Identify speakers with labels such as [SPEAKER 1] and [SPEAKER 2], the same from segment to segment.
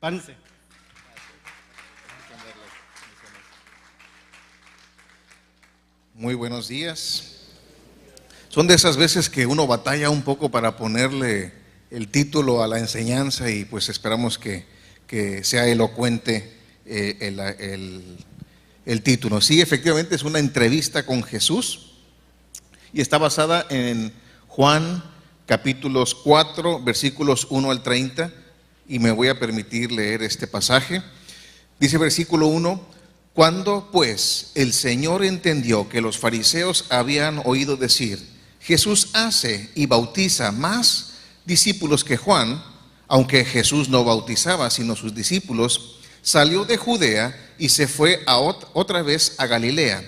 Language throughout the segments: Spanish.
[SPEAKER 1] Pánse.
[SPEAKER 2] Muy buenos días. Son de esas veces que uno batalla un poco para ponerle el título a la enseñanza y pues esperamos que sea elocuente el título. Sí, efectivamente es una entrevista con Jesús y está basada en Juan capítulos 4, versículos 1 al 30, y me voy a permitir leer este pasaje. Dice versículo 1: Cuando pues el Señor entendió que los fariseos habían oído decir: Jesús hace y bautiza más discípulos que Juan, aunque Jesús no bautizaba sino sus discípulos, salió de Judea y se fue otra vez a Galilea,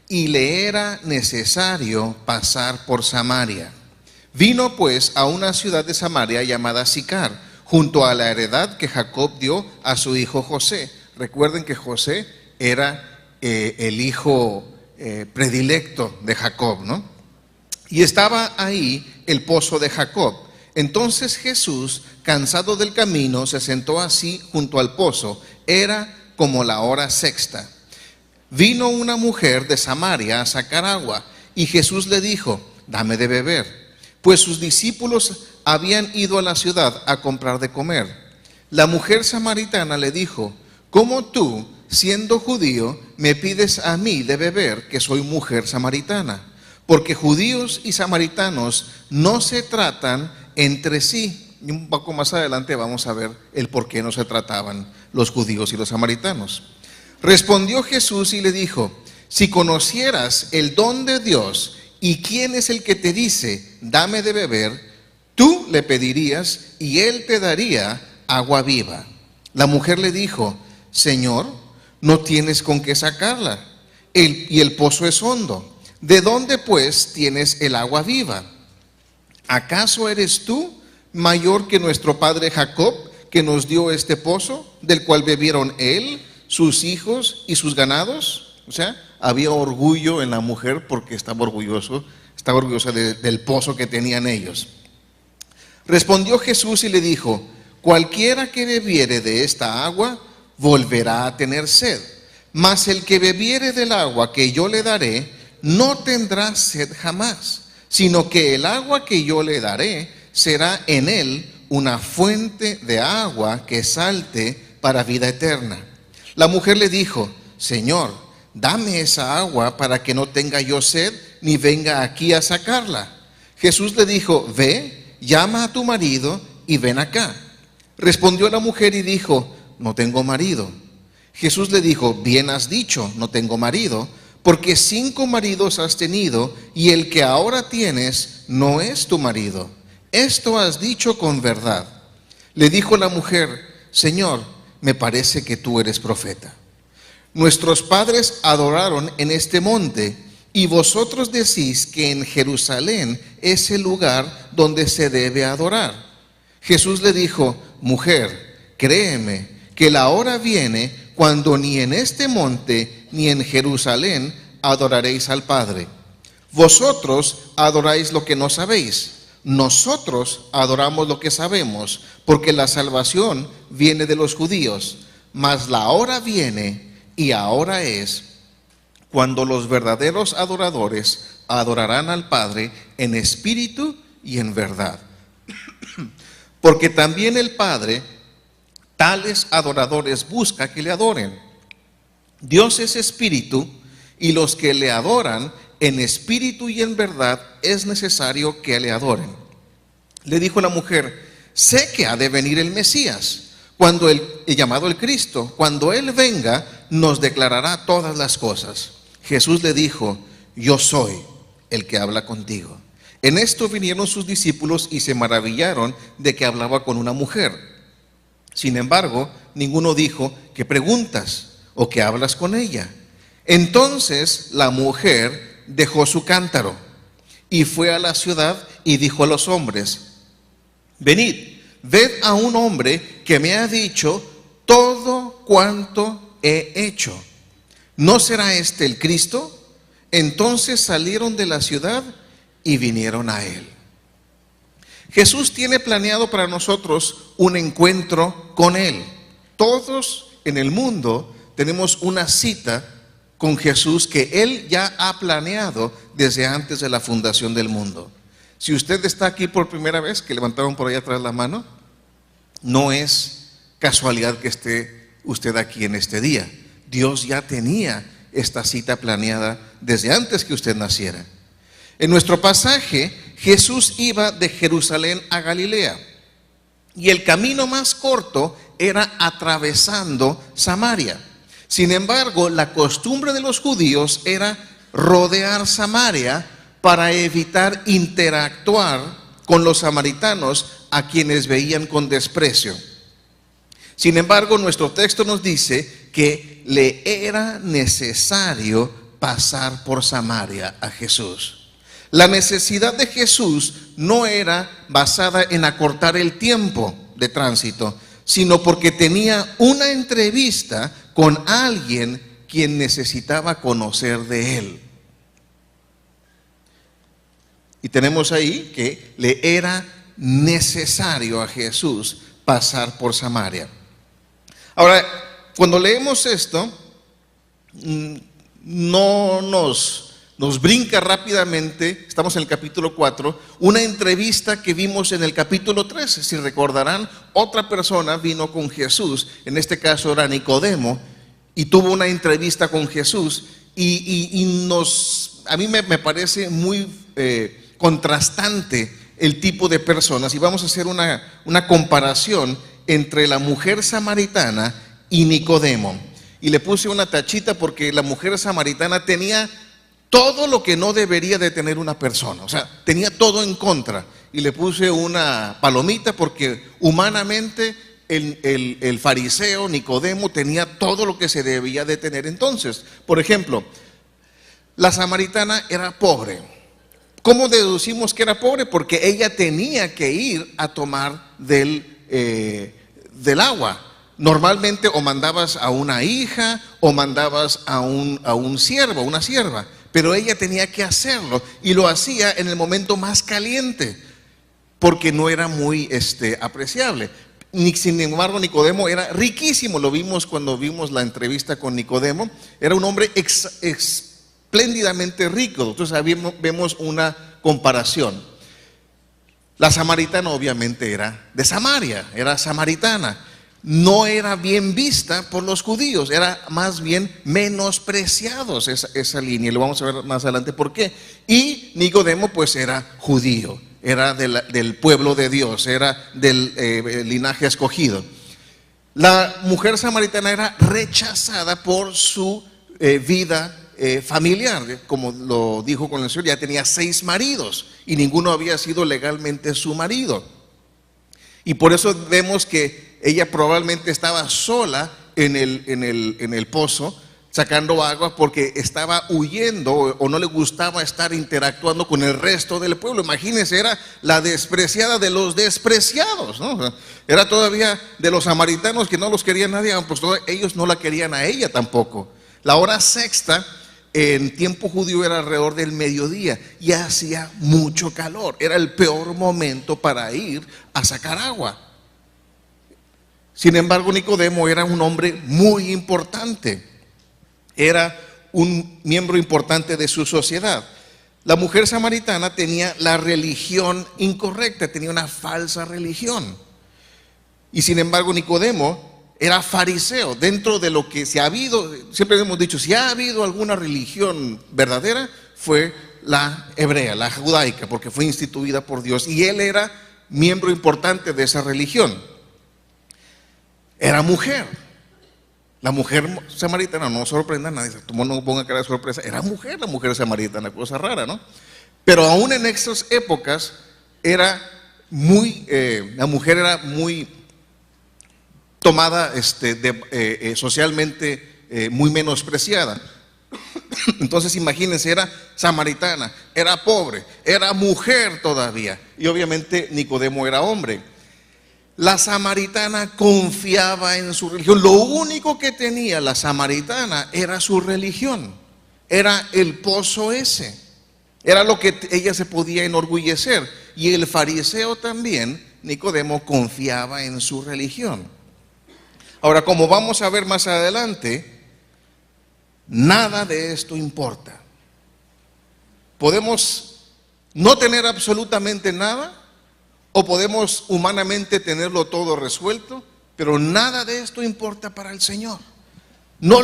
[SPEAKER 2] y le era necesario pasar por Samaria. Vino pues a una ciudad de Samaria llamada Sicar, junto a la heredad que Jacob dio a su hijo José. Recuerden que José era el hijo predilecto de Jacob, ¿no? Y estaba ahí el pozo de Jacob. Entonces Jesús, cansado del camino, se sentó así junto al pozo. Era como la hora sexta. Vino una mujer de Samaria a sacar agua, y Jesús le dijo: dame de beber, pues sus discípulos habían ido a la ciudad a comprar de comer. La mujer samaritana le dijo: ¿cómo tú, siendo judío, me pides a mí de beber, que soy mujer samaritana? Porque judíos y samaritanos no se tratan entre sí. Y un poco más adelante vamos a ver el por qué no se trataban los judíos y los samaritanos. Respondió Jesús y le dijo: si conocieras el don de Dios y quién es el que te dice dame de beber, tú le pedirías y él te daría agua viva. La mujer le dijo: Señor, no tienes con qué sacarla, y el pozo es hondo. ¿De dónde pues tienes el agua viva? ¿Acaso eres tú mayor que nuestro padre Jacob, que nos dio este pozo, del cual bebieron él, sus hijos y sus ganados? O sea, había orgullo en la mujer porque estaba orgullosa del pozo que tenían ellos. Respondió Jesús y le dijo: cualquiera que bebiere de esta agua volverá a tener sed, mas el que bebiere del agua que yo le daré no tendrá sed jamás, sino que el agua que yo le daré será en él una fuente de agua que salte para vida eterna. La mujer le dijo: Señor, dame esa agua para que no tenga yo sed ni venga aquí a sacarla. Jesús le dijo: ve, llama a tu marido y ven acá. Respondió la mujer y dijo: no tengo marido. Jesús le dijo: bien has dicho, no tengo marido, porque 5 maridos has tenido, y el que ahora tienes no es tu marido. Esto has dicho con verdad. Le dijo la mujer: Señor, me parece que tú eres profeta. Nuestros padres adoraron en este monte, y vosotros decís que en Jerusalén es el lugar donde se debe adorar. Jesús le dijo: mujer, créeme que la hora viene cuando ni en este monte ni en Jerusalén adoraréis al Padre. Vosotros adoráis lo que no sabéis, nosotros adoramos lo que sabemos, porque la salvación viene de los judíos. Mas la hora viene, y ahora es, cuando los verdaderos adoradores adorarán al Padre en espíritu y en verdad. Porque también el Padre tales adoradores busca que le adoren. Dios es espíritu, y los que le adoran en espíritu y en verdad es necesario que le adoren. Le dijo la mujer: sé que ha de venir el Mesías, llamado el Cristo. Cuando él venga, nos declarará todas las cosas. Jesús le dijo: yo soy el que habla contigo. En esto vinieron sus discípulos y se maravillaron de que hablaba con una mujer. Sin embargo, ninguno dijo: ¿qué preguntas? ¿O qué hablas con ella? Entonces la mujer dejó su cántaro y fue a la ciudad y dijo a los hombres: venid, ved a un hombre que me ha dicho todo cuanto he hecho. ¿No será este el Cristo? Entonces salieron de la ciudad y vinieron a él. Jesús tiene planeado para nosotros un encuentro con él. Todos en el mundo tenemos una cita con Jesús que Él ya ha planeado desde antes de la fundación del mundo. Si usted está aquí por primera vez, que levantaron por allá atrás la mano, no es casualidad que esté usted aquí en este día. Dios ya tenía esta cita planeada desde antes que usted naciera. En nuestro pasaje, Jesús iba de Jerusalén a Galilea y el camino más corto era atravesando Samaria. Sin embargo, la costumbre de los judíos era rodear Samaria para evitar interactuar con los samaritanos, a quienes veían con desprecio. Sin embargo, nuestro texto nos dice que le era necesario pasar por Samaria a Jesús. La necesidad de Jesús no era basada en acortar el tiempo de tránsito, sino porque tenía una entrevista con alguien quien necesitaba conocer de él. Y tenemos ahí que le era necesario a Jesús pasar por Samaria. Ahora, cuando leemos esto, no nos brinca rápidamente, estamos en el capítulo 4, una entrevista que vimos en el capítulo 3. Si recordarán, otra persona vino con Jesús, en este caso era Nicodemo, y tuvo una entrevista con Jesús, a mí me parece muy contrastante el tipo de personas, y vamos a hacer una comparación entre la mujer samaritana y Nicodemo. Y le puse una tachita porque la mujer samaritana tenía todo lo que no debería de tener una persona, o sea, tenía todo en contra. Y le puse una palomita porque humanamente el fariseo Nicodemo tenía todo lo que se debía de tener. Entonces, por ejemplo, la samaritana era pobre. ¿Cómo deducimos que era pobre? Porque ella tenía que ir a tomar del agua. Normalmente o mandabas a una hija o mandabas a un siervo, una sierva, pero ella tenía que hacerlo y lo hacía en el momento más caliente porque no era muy apreciable. Sin embargo, Nicodemo era riquísimo, lo vimos cuando vimos la entrevista con Nicodemo, era un hombre espléndidamente rico. Entonces ahí vemos una comparación. La samaritana obviamente era de Samaria, era samaritana. No era bien vista por los judíos, era más bien menospreciados esa línea. Y lo vamos a ver más adelante por qué. Y Nicodemo pues era judío, era del pueblo de Dios, era del linaje escogido. La mujer samaritana era rechazada por su vida familiar, como lo dijo con el Señor. Ya tenía 6 maridos y ninguno había sido legalmente su marido. Y por eso vemos que ella probablemente estaba sola en el pozo sacando agua porque estaba huyendo o no le gustaba estar interactuando con el resto del pueblo. Imagínense, era la despreciada de los despreciados, ¿no? O sea, era todavía de los samaritanos que no los quería nadie, pues ellos no la querían a ella tampoco. La hora sexta en tiempo judío era alrededor del mediodía y hacía mucho calor. Era el peor momento para ir a sacar agua. Sin embargo, Nicodemo era un hombre muy importante. Era un miembro importante de su sociedad. La mujer samaritana tenía la religión incorrecta, tenía una falsa religión. Y sin embargo, Nicodemo era fariseo. Dentro de lo que se ha habido, siempre hemos dicho, si ha habido alguna religión verdadera, fue la hebrea, la judaica, porque fue instituida por Dios. Y él era miembro importante de esa religión. Era mujer. La mujer samaritana, no sorprenda a nadie, no ponga cara de sorpresa, era mujer la mujer samaritana, cosa rara, ¿no? Pero aún en estas épocas era la mujer era muy tomada socialmente muy menospreciada. Entonces imagínense, era samaritana, era pobre, era mujer todavía, y obviamente Nicodemo era hombre. La samaritana confiaba en su religión. Lo único que tenía la samaritana era su religión, era el pozo ese, era lo que ella se podía enorgullecer. Y el fariseo también, Nicodemo, confiaba en su religión. Ahora, como vamos a ver más adelante, nada de esto importa. Podemos no tener absolutamente nada, o podemos humanamente tenerlo todo resuelto, pero nada de esto importa para el Señor. No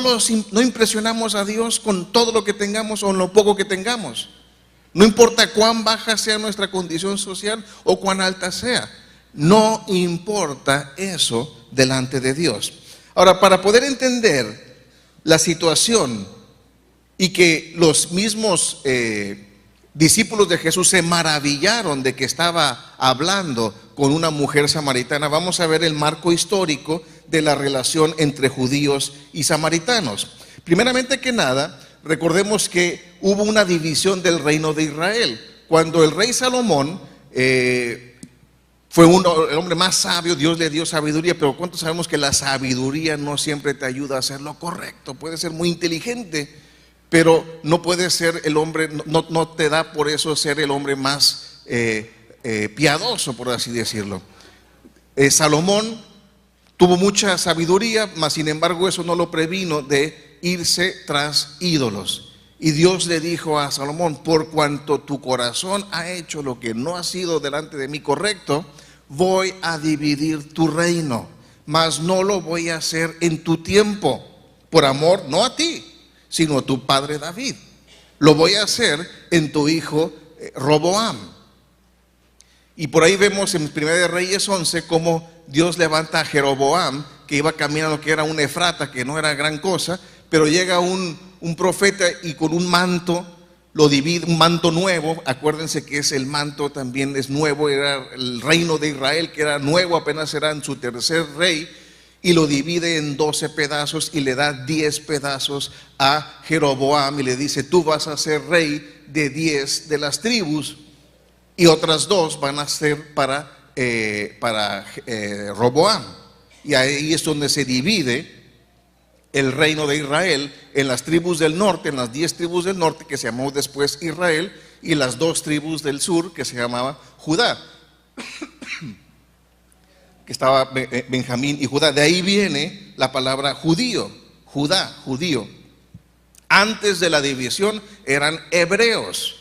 [SPEAKER 2] impresionamos a Dios con todo lo que tengamos o en lo poco que tengamos. No importa cuán baja sea nuestra condición social o cuán alta sea. No importa eso delante de Dios. Ahora, para poder entender la situación y que los mismos discípulos de Jesús se maravillaron de que estaba hablando con una mujer samaritana, vamos a ver el marco histórico de la relación entre judíos y samaritanos. Primeramente que nada, recordemos que hubo una división del reino de Israel. Cuando el rey Salomón fue el hombre más sabio, Dios le dio sabiduría, pero ¿cuántos sabemos que la sabiduría no siempre te ayuda a hacer lo correcto? Puede ser muy inteligente, pero no puede ser el hombre, no te da por eso ser el hombre más piadoso, por así decirlo. Salomón tuvo mucha sabiduría, mas sin embargo eso no lo previno de irse tras ídolos. Y Dios le dijo a Salomón: por cuanto tu corazón ha hecho lo que no ha sido delante de mí correcto, voy a dividir tu reino, mas no lo voy a hacer en tu tiempo, por amor no a ti, sino a tu padre David. Lo voy a hacer en tu hijo Roboam. Y por ahí vemos en 1 de Reyes 11 cómo Dios levanta a Jeroboam, que iba caminando, que era un efrata, que no era gran cosa, pero llega un profeta y con un manto lo divide, un manto nuevo. Acuérdense que el manto también es nuevo, era el reino de Israel, que era nuevo, apenas era en su tercer rey, y lo divide en 12 pedazos y le da 10 pedazos a Jeroboam y le dice: tú vas a ser rey de 10 de las tribus, y otras 2 van a ser para Roboam. Y ahí es donde se divide el reino de Israel en las tribus del norte, en las 10 tribus del norte, que se llamó después Israel, y las 2 tribus del sur, que se llamaba Judá, que estaba Benjamín y Judá. De ahí viene la palabra judío, Judá, judío. Antes de la división eran hebreos.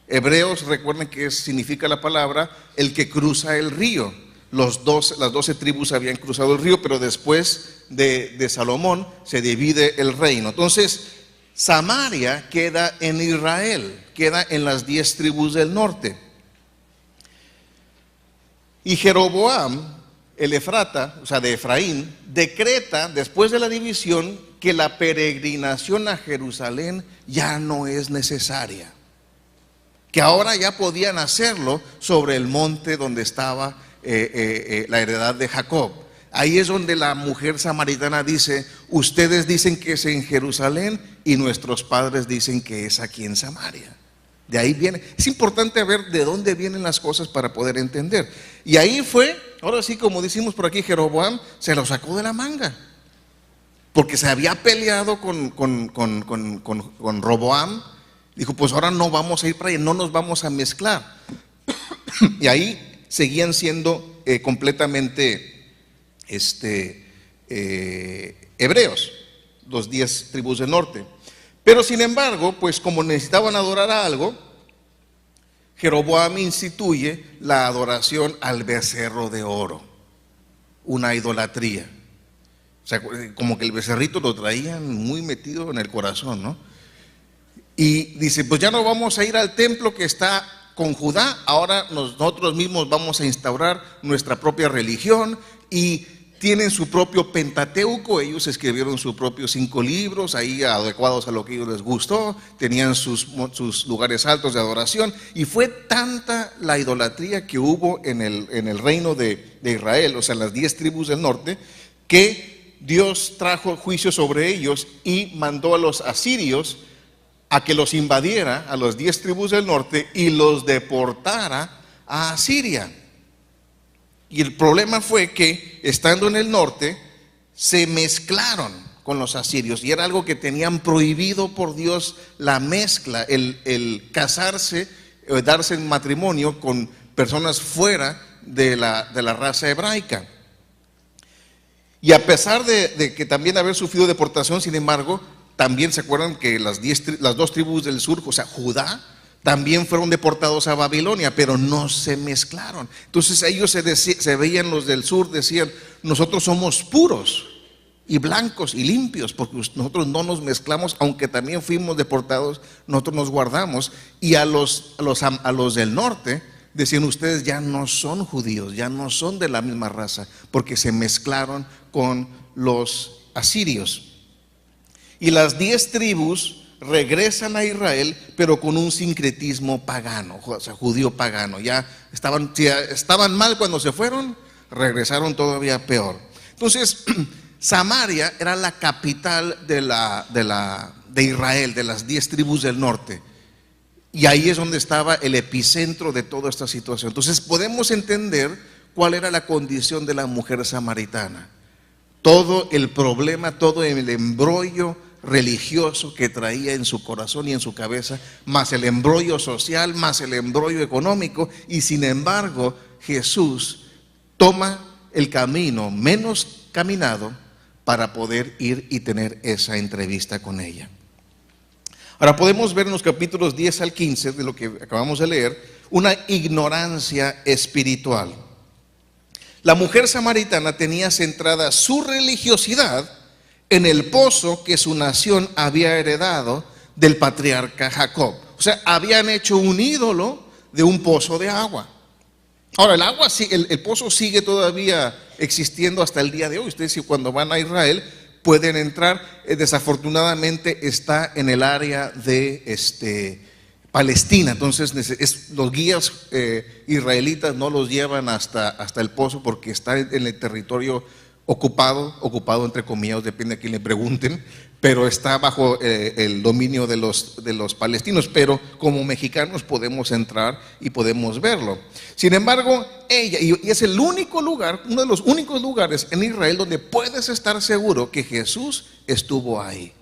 [SPEAKER 2] Hebreos, recuerden que significa la palabra el que cruza el río. Las 12 tribus habían cruzado el río, pero después de Salomón se divide el reino. Entonces, Samaria queda en Israel, queda en las 10 tribus del norte. Y Jeroboam, el efrata, o sea, de Efraín, decreta después de la división que la peregrinación a Jerusalén ya no es necesaria, que ahora ya podían hacerlo sobre el monte donde estaba la heredad de Jacob. Ahí es donde la mujer samaritana dice: ustedes dicen que es en Jerusalén y nuestros padres dicen que es aquí en Samaria. De ahí viene. Es importante ver de dónde vienen las cosas para poder entender. Y ahí fue, ahora sí, como decimos por aquí, Jeroboam se lo sacó de la manga, porque se había peleado con Roboam. Dijo: pues ahora no vamos a ir para allá, no nos vamos a mezclar. Y ahí seguían siendo completamente hebreos, los 10 tribus del norte. Pero sin embargo, pues como necesitaban adorar a algo, Jeroboam instituye la adoración al becerro de oro, una idolatría. O sea, como que el becerrito lo traían muy metido en el corazón, ¿no? Y dice: pues ya no vamos a ir al templo que está con Judá, ahora nosotros mismos vamos a instaurar nuestra propia religión. Y tienen su propio Pentateuco, ellos escribieron sus propios 5 libros, ahí adecuados a lo que a ellos les gustó, tenían sus lugares altos de adoración. Y fue tanta la idolatría que hubo en el reino de Israel, o sea, en las 10 tribus del norte, que Dios trajo juicio sobre ellos y mandó a los asirios a que los invadiera, a los 10 tribus del norte, y los deportara a Asiria. Y el problema fue que, estando en el norte, se mezclaron con los asirios, y era algo que tenían prohibido por Dios, la mezcla, el casarse, darse en matrimonio con personas fuera de la raza hebraica. Y a pesar de que también haber sufrido deportación, sin embargo, también se acuerdan que las dos tribus del sur, o sea, Judá, también fueron deportados a Babilonia, pero no se mezclaron. Entonces ellos se veían, los del sur, decían, nosotros somos puros y blancos y limpios, porque nosotros no nos mezclamos, aunque también fuimos deportados, nosotros nos guardamos. Y a los del norte decían, ustedes ya no son judíos, ya no son de la misma raza, porque se mezclaron con los asirios. Y las 10 tribus regresan a Israel, pero con un sincretismo pagano, o sea, judío pagano. Ya estaban mal cuando se fueron, regresaron todavía peor. Entonces, Samaria era la capital de Israel, de las 10 tribus del norte. Y ahí es donde estaba el epicentro de toda esta situación. Entonces podemos entender cuál era la condición de la mujer samaritana. Todo el problema, todo el embrollo religioso que traía en su corazón y en su cabeza, más el embrollo social, más el embrollo económico. Y sin embargo, Jesús toma el camino menos caminado para poder ir y tener esa entrevista con ella. Ahora podemos ver en los capítulos 10 al 15 de lo que acabamos de leer, una ignorancia espiritual. La mujer samaritana tenía centrada su religiosidad en el pozo que su nación había heredado del patriarca Jacob. O sea, habían hecho un ídolo de un pozo de agua. Ahora, el pozo sigue todavía existiendo hasta el día de hoy. Ustedes, cuando van a Israel, pueden entrar. Desafortunadamente está en el área de Palestina. Entonces los guías israelitas no los llevan hasta el pozo, porque está en el territorio ocupado entre comillas, depende a quién le pregunten, pero está bajo el dominio de los palestinos. Pero como mexicanos podemos entrar y podemos verlo. Sin embargo, ella, y es el único lugar, uno de los únicos lugares en Israel donde puedes estar seguro que Jesús estuvo ahí.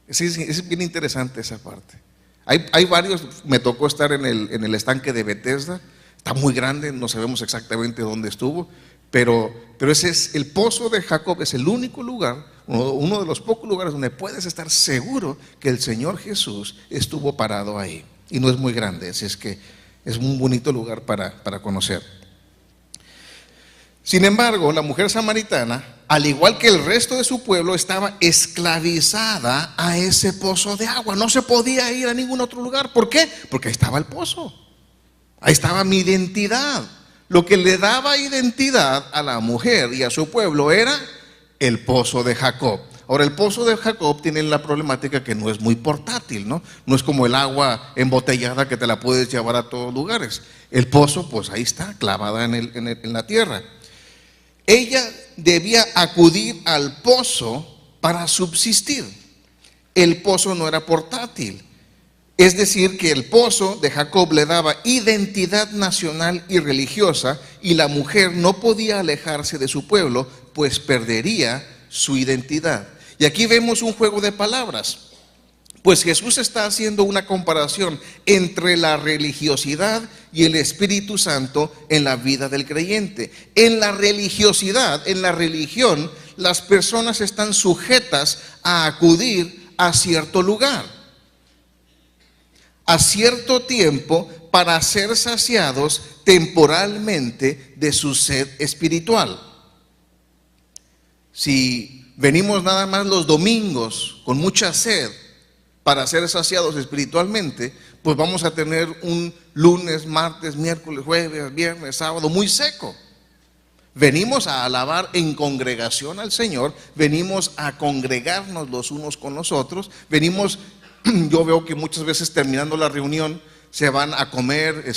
[SPEAKER 2] Es bien interesante esa parte. Hay varios. Me tocó estar en el estanque de Bethesda. Está muy grande, no sabemos exactamente dónde estuvo, pero ese es el pozo de Jacob. Es el único lugar, uno de los pocos lugares donde puedes estar seguro que el Señor Jesús estuvo parado ahí. Y no es muy grande, así es que es un bonito lugar para conocer. Sin embargo, la mujer samaritana, al igual que el resto de su pueblo, estaba esclavizada a ese pozo de agua. No se podía ir a ningún otro lugar. ¿Por qué? Porque ahí estaba el pozo. Ahí estaba mi identidad. Lo que le daba identidad a la mujer y a su pueblo era el pozo de Jacob. Ahora, el pozo de Jacob tiene la problemática que no es muy portátil, ¿no? No es como el agua embotellada que te la puedes llevar a todos lugares. El pozo, pues ahí está, clavada en la tierra. Ella debía acudir al pozo para subsistir. El pozo no era portátil. Es decir, que el pozo de Jacob le daba identidad nacional y religiosa, y la mujer no podía alejarse de su pueblo, pues perdería su identidad. Y aquí vemos un juego de palabras, pues Jesús está haciendo una comparación entre la religiosidad y el Espíritu Santo en la vida del creyente. En la religiosidad, en la religión, las personas están sujetas a acudir a cierto lugar, a cierto tiempo, para ser saciados temporalmente de su sed espiritual. Si venimos nada más los domingos con mucha sed para ser saciados espiritualmente, pues vamos a tener un lunes, martes, miércoles, jueves, viernes, sábado muy seco. Venimos a alabar en congregación al Señor, venimos a congregarnos los unos con los otros, venimos. Yo veo que muchas veces, terminando la reunión, se van a comer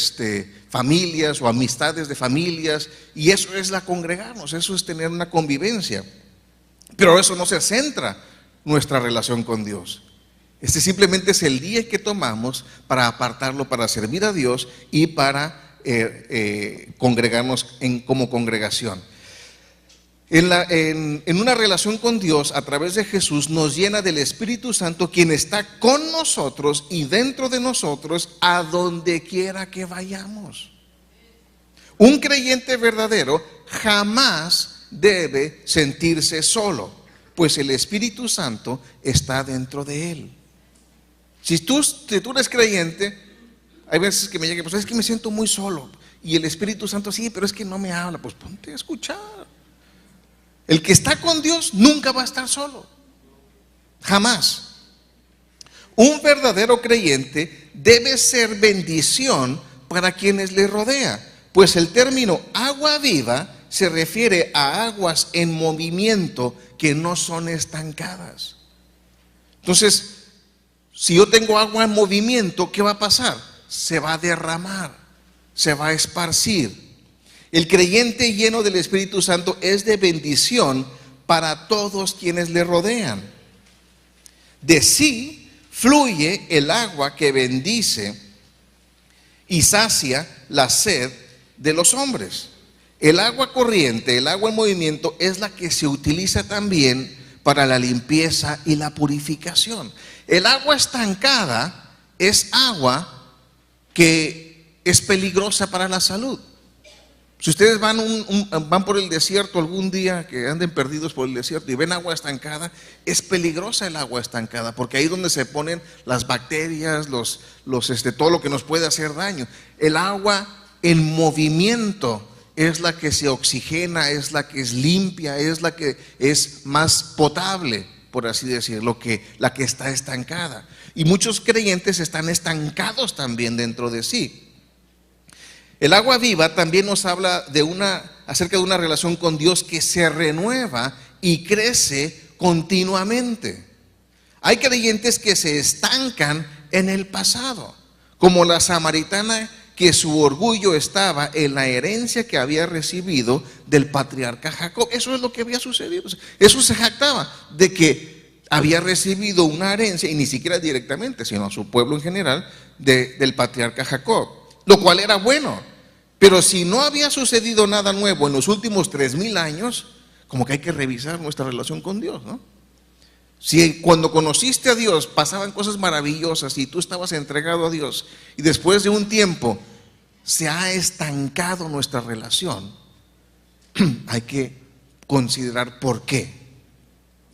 [SPEAKER 2] familias o amistades de familias, y eso es la congregarnos, eso es tener una convivencia. Pero eso no se centra nuestra relación con Dios. Simplemente es el día que tomamos para apartarlo para servir a Dios y para congregarnos como congregación. En una relación con Dios a través de Jesús, nos llena del Espíritu Santo, quien está con nosotros y dentro de nosotros a donde quiera que vayamos. Un creyente verdadero jamás debe sentirse solo, pues el Espíritu Santo está dentro de él. Si tú eres creyente, hay veces que me llega, pues es que me siento muy solo. Y el Espíritu Santo, sí, pero es que no me habla. Pues ponte a escuchar. El que está con Dios nunca va a estar solo. Jamás. Un verdadero creyente debe ser bendición para quienes le rodean, pues el término agua viva se refiere a aguas en movimiento que no son estancadas. Entonces, si yo tengo agua en movimiento, ¿qué va a pasar? Se va a derramar, se va a esparcir. El creyente lleno del Espíritu Santo es de bendición para todos quienes le rodean. De sí fluye el agua que bendice y sacia la sed de los hombres. El agua corriente, el agua en movimiento, es la que se utiliza también para la limpieza y la purificación. El agua estancada es agua que es peligrosa para la salud. Si ustedes van por el desierto algún día, que anden perdidos por el desierto y ven agua estancada, es peligrosa el agua estancada, porque ahí es donde se ponen las bacterias, todo lo que nos puede hacer daño. El agua en movimiento es la que se oxigena, es la que es limpia, es la que es más potable, por así decirlo, la que está estancada. Y muchos creyentes están estancados también dentro de sí. El agua viva también nos habla acerca de una relación con Dios que se renueva y crece continuamente. Hay creyentes que se estancan en el pasado, como la samaritana, que su orgullo estaba en la herencia que había recibido del patriarca Jacob. Eso es lo que había sucedido. Eso se jactaba de que había recibido una herencia, y ni siquiera directamente, sino a su pueblo en general, del patriarca Jacob, lo cual era bueno. Pero si no había sucedido nada nuevo en los últimos 3000 años, como que hay que revisar nuestra relación con Dios, ¿no? Si cuando conociste a Dios pasaban cosas maravillosas y tú estabas entregado a Dios, y después de un tiempo se ha estancado nuestra relación, hay que considerar por qué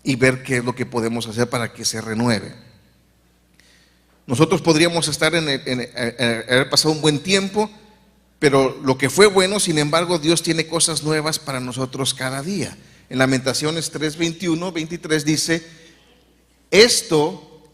[SPEAKER 2] y ver qué es lo que podemos hacer para que se renueve. Nosotros podríamos estar haber pasado un buen tiempo, pero lo que fue bueno, sin embargo, Dios tiene cosas nuevas para nosotros cada día. En Lamentaciones 3:21, 23 dice: esto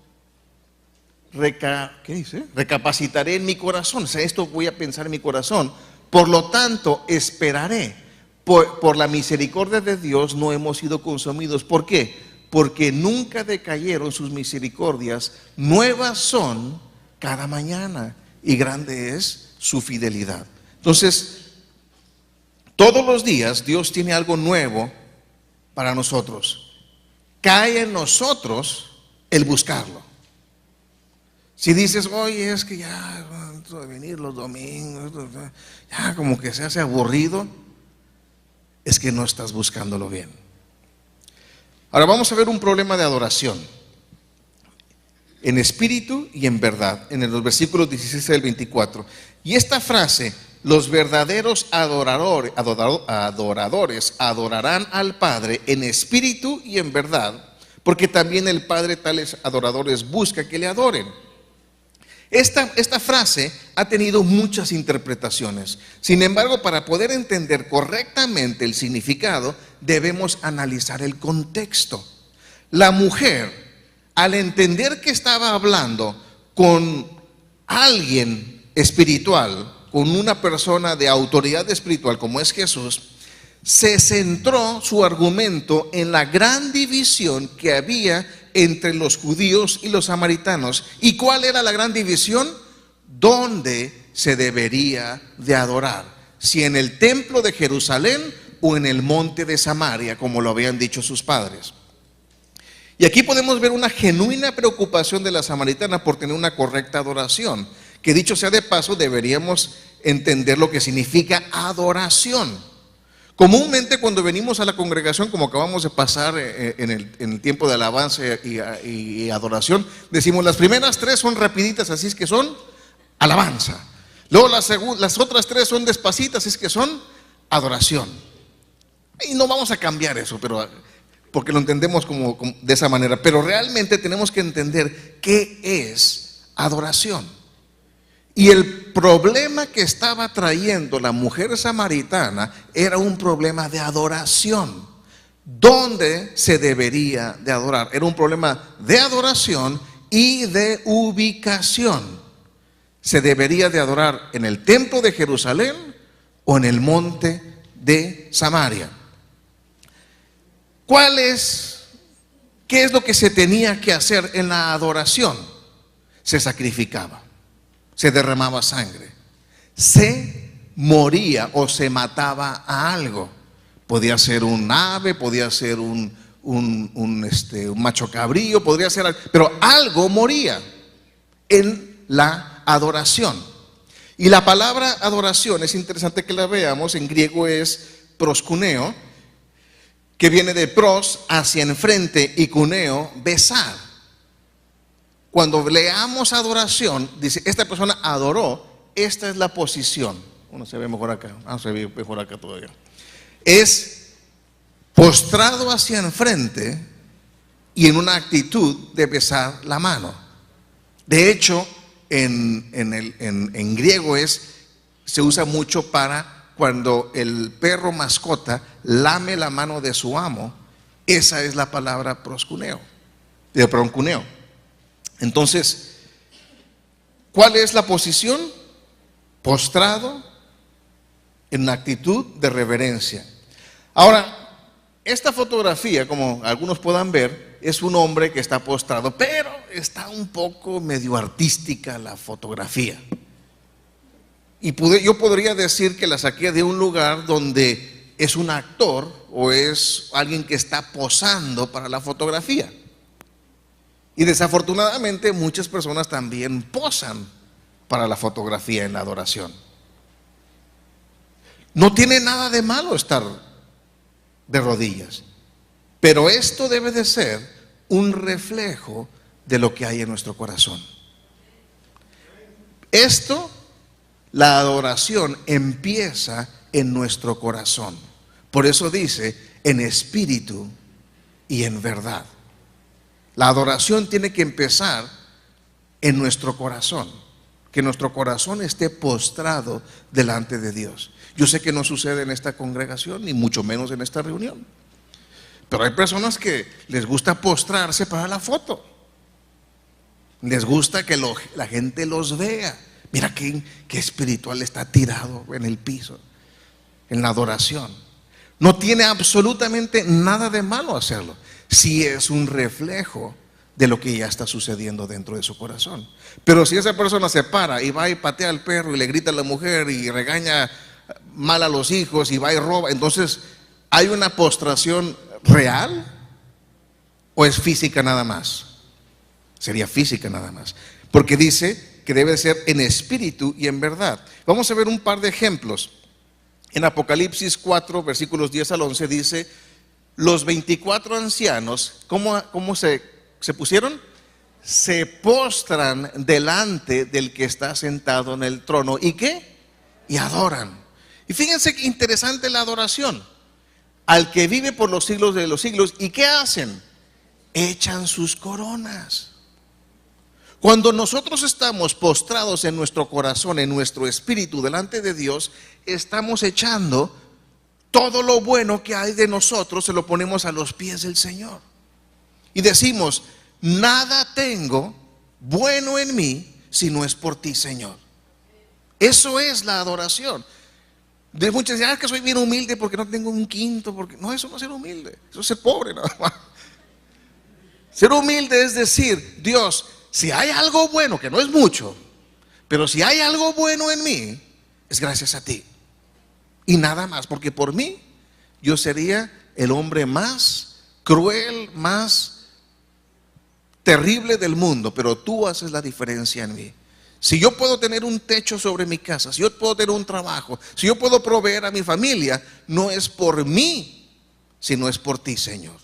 [SPEAKER 2] ¿qué dice? Recapacitaré en mi corazón. O sea, esto voy a pensar en mi corazón. Por lo tanto, esperaré. Por la misericordia de Dios no hemos sido consumidos. ¿Por qué? Porque nunca decayeron sus misericordias. Nuevas son cada mañana, y grande es su fidelidad. Entonces, todos los días Dios tiene algo nuevo para nosotros. Cae en nosotros el buscarlo. Si dices, oye, es que ya de venir los domingos, ya como que se hace aburrido, es que no estás buscándolo bien. Ahora vamos a ver un problema de adoración en espíritu y en verdad, en los versículos 16 al 24. Y esta frase: los verdaderos adoradores adorarán al Padre en espíritu y en verdad, porque también el Padre tales adoradores busca que le adoren. Esta frase ha tenido muchas interpretaciones. Sin embargo, para poder entender correctamente el significado, debemos analizar el contexto. La mujer, al entender que estaba hablando con alguien espiritual, con una persona de autoridad espiritual como es Jesús, se centró su argumento en la gran división que había entre los judíos y los samaritanos. ¿Y cuál era la gran división? ¿Dónde se debería de adorar? Si en el templo de Jerusalén o en el monte de Samaria, como lo habían dicho sus padres. Y aquí podemos ver una genuina preocupación de la samaritana por tener una correcta adoración, que dicho sea de paso, deberíamos entender lo que significa adoración. Comúnmente cuando venimos a la congregación, como acabamos de pasar en el tiempo de alabanza y adoración, decimos las primeras 3 son rapiditas, así es que son alabanza. Luego las otras 3 son despacitas, así es que son adoración. Y no vamos a cambiar eso, pero porque lo entendemos como de esa manera. Pero realmente tenemos que entender qué es adoración. Y el problema que estaba trayendo la mujer samaritana era un problema de adoración. ¿Dónde se debería de adorar? Era un problema de adoración y de ubicación. ¿Se debería de adorar en el templo de Jerusalén o en el monte de Samaria? ¿Qué es lo que se tenía que hacer en la adoración? Se sacrificaba, se derramaba sangre, se moría o se mataba a algo. Podía ser un ave, podía ser un macho cabrío, podría ser algo, pero algo moría en la adoración. Y la palabra adoración es interesante que la veamos, en griego es proskuneo, que viene de pros, hacia enfrente, y cuneo, besar. Cuando leamos adoración, dice, esta persona adoró, esta es la posición. Uno se ve mejor acá, se ve mejor acá todavía. Es postrado hacia enfrente y en una actitud de besar la mano. De hecho, en griego se usa mucho para cuando el perro mascota lame la mano de su amo. Esa es la palabra proscuneo, cuneo. Entonces, ¿cuál es la posición? Postrado en una actitud de reverencia. Ahora, esta fotografía, como algunos puedan ver, es un hombre que está postrado, pero está un poco medio artística la fotografía. Y yo podría decir que la saqué de un lugar donde es un actor o es alguien que está posando para la fotografía. Y desafortunadamente muchas personas también posan para la fotografía en la adoración. No tiene nada de malo estar de rodillas, pero esto debe de ser un reflejo de lo que hay en nuestro corazón. La adoración empieza en nuestro corazón. Por eso dice, en espíritu y en verdad. La adoración tiene que empezar en nuestro corazón. Que nuestro corazón esté postrado delante de Dios. Yo sé que no sucede en esta congregación, ni mucho menos en esta reunión. Pero hay personas que les gusta postrarse para la foto. Les gusta que la gente los vea. Mira qué espiritual está tirado en el piso, en la adoración. No tiene absolutamente nada de malo hacerlo, si es un reflejo de lo que ya está sucediendo dentro de su corazón. Pero si esa persona se para y va y patea al perro y le grita a la mujer y regaña mal a los hijos y va y roba, entonces ¿hay una postración real o es física nada más? Sería física nada más, porque dice que debe ser en espíritu y en verdad. Vamos a ver un par de ejemplos. En Apocalipsis 4, versículos 10 al 11 dice, los 24 ancianos, ¿cómo se pusieron? Se postran delante del que está sentado en el trono. ¿Y qué? Y adoran. Y fíjense qué interesante la adoración. Al que vive por los siglos de los siglos. ¿Y qué hacen? Echan sus coronas. Cuando nosotros estamos postrados en nuestro corazón, en nuestro espíritu delante de Dios, estamos echando todo lo bueno que hay de nosotros, se lo ponemos a los pies del Señor. Y decimos, nada tengo bueno en mí si no es por ti, Señor. Eso es la adoración. De muchas veces, que soy bien humilde porque no tengo un quinto, porque no, eso no es ser humilde, eso es ser pobre nada más. Ser humilde es decir, Dios, si hay algo bueno, que no es mucho, pero si hay algo bueno en mí, es gracias a ti. Y nada más, porque por mí yo sería el hombre más cruel, más terrible del mundo, pero tú haces la diferencia en mí. Si yo puedo tener un techo sobre mi casa, si yo puedo tener un trabajo, si yo puedo proveer a mi familia, no es por mí, sino es por ti, Señor.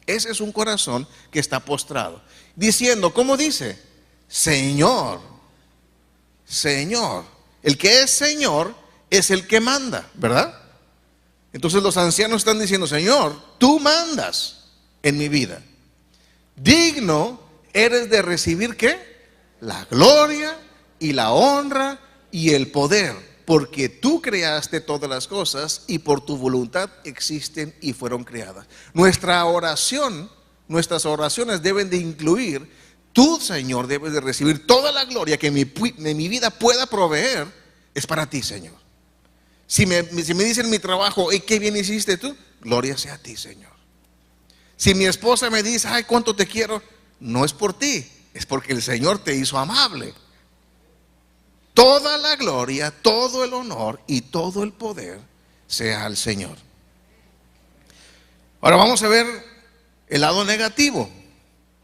[SPEAKER 2] Ese es un corazón que está postrado, diciendo, ¿cómo dice? Señor, Señor. El que es Señor es el que manda, ¿verdad? Entonces los ancianos están diciendo: Señor, tú mandas en mi vida. Digno eres de recibir ¿qué? La gloria y la honra y el poder, porque tú creaste todas las cosas y por tu voluntad existen y fueron creadas. Nuestra oración, nuestras oraciones deben de incluir: tú, Señor, debes de recibir toda la gloria que mi vida pueda proveer, es para ti, Señor. Si me dicen en mi trabajo: ¿y qué bien hiciste tú? Gloria sea a ti, Señor. Si mi esposa me dice: ay, cuánto te quiero, no es por ti, es porque el Señor te hizo amable. Toda la gloria, todo el honor y todo el poder sea al Señor. Ahora vamos a ver el lado negativo,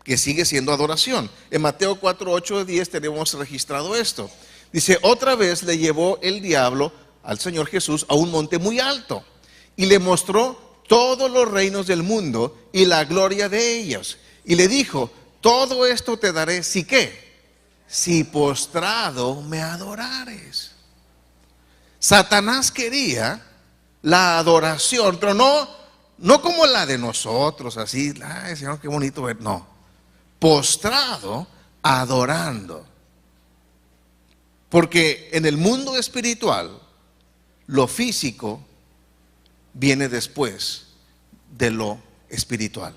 [SPEAKER 2] que sigue siendo adoración. En Mateo 4, 8, 10 tenemos registrado esto. Dice: otra vez le llevó el diablo al Señor Jesús a un monte muy alto y le mostró todos los reinos del mundo y la gloria de ellos. Y le dijo: todo esto te daré, ¿si qué? Si postrado me adorares. Satanás quería la adoración, pero no como la de nosotros, así: ay, Señor, qué bonito ver. No, postrado, adorando. Porque en el mundo espiritual, lo físico viene después de lo espiritual.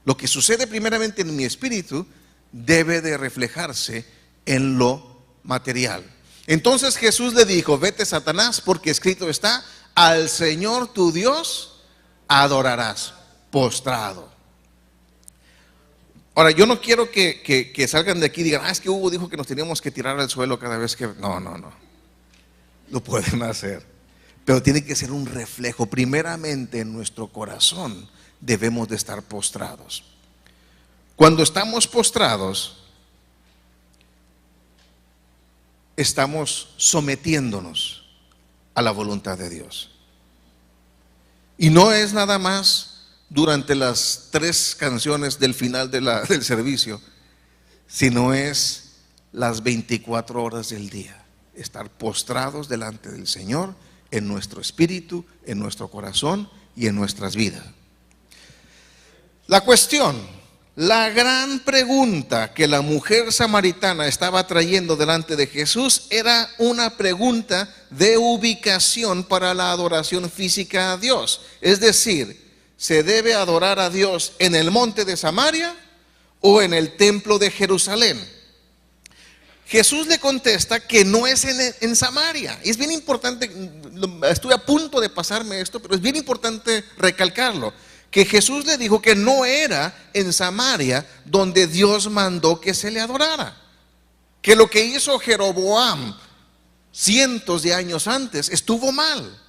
[SPEAKER 2] Lo que sucede primeramente en mi espíritu debe de reflejarse en lo material. Entonces Jesús le dijo: vete, Satanás, porque escrito está: al Señor tu Dios adorarás postrado. Ahora, yo no quiero que salgan de aquí y digan: ah, es que Hugo dijo que nos teníamos que tirar al suelo cada vez que... No. Lo pueden hacer, pero tiene que ser un reflejo. Primeramente en nuestro corazón debemos de estar postrados. Cuando estamos postrados, estamos sometiéndonos a la voluntad de Dios. Y no es nada más durante las 3 canciones del final del servicio, sino es las 24 horas del día. Estar postrados delante del Señor en nuestro espíritu, en nuestro corazón y en nuestras vidas. La cuestión, la gran pregunta que la mujer samaritana estaba trayendo delante de Jesús era una pregunta de ubicación para la adoración física a Dios. Es decir, ¿se debe adorar a Dios en el monte de Samaria o en el templo de Jerusalén? Jesús le contesta que no es en Samaria. Y es bien importante, estuve a punto de pasarme esto, pero es bien importante recalcarlo, que Jesús le dijo que no era en Samaria donde Dios mandó que se le adorara. Que lo que hizo Jeroboam cientos de años antes estuvo mal.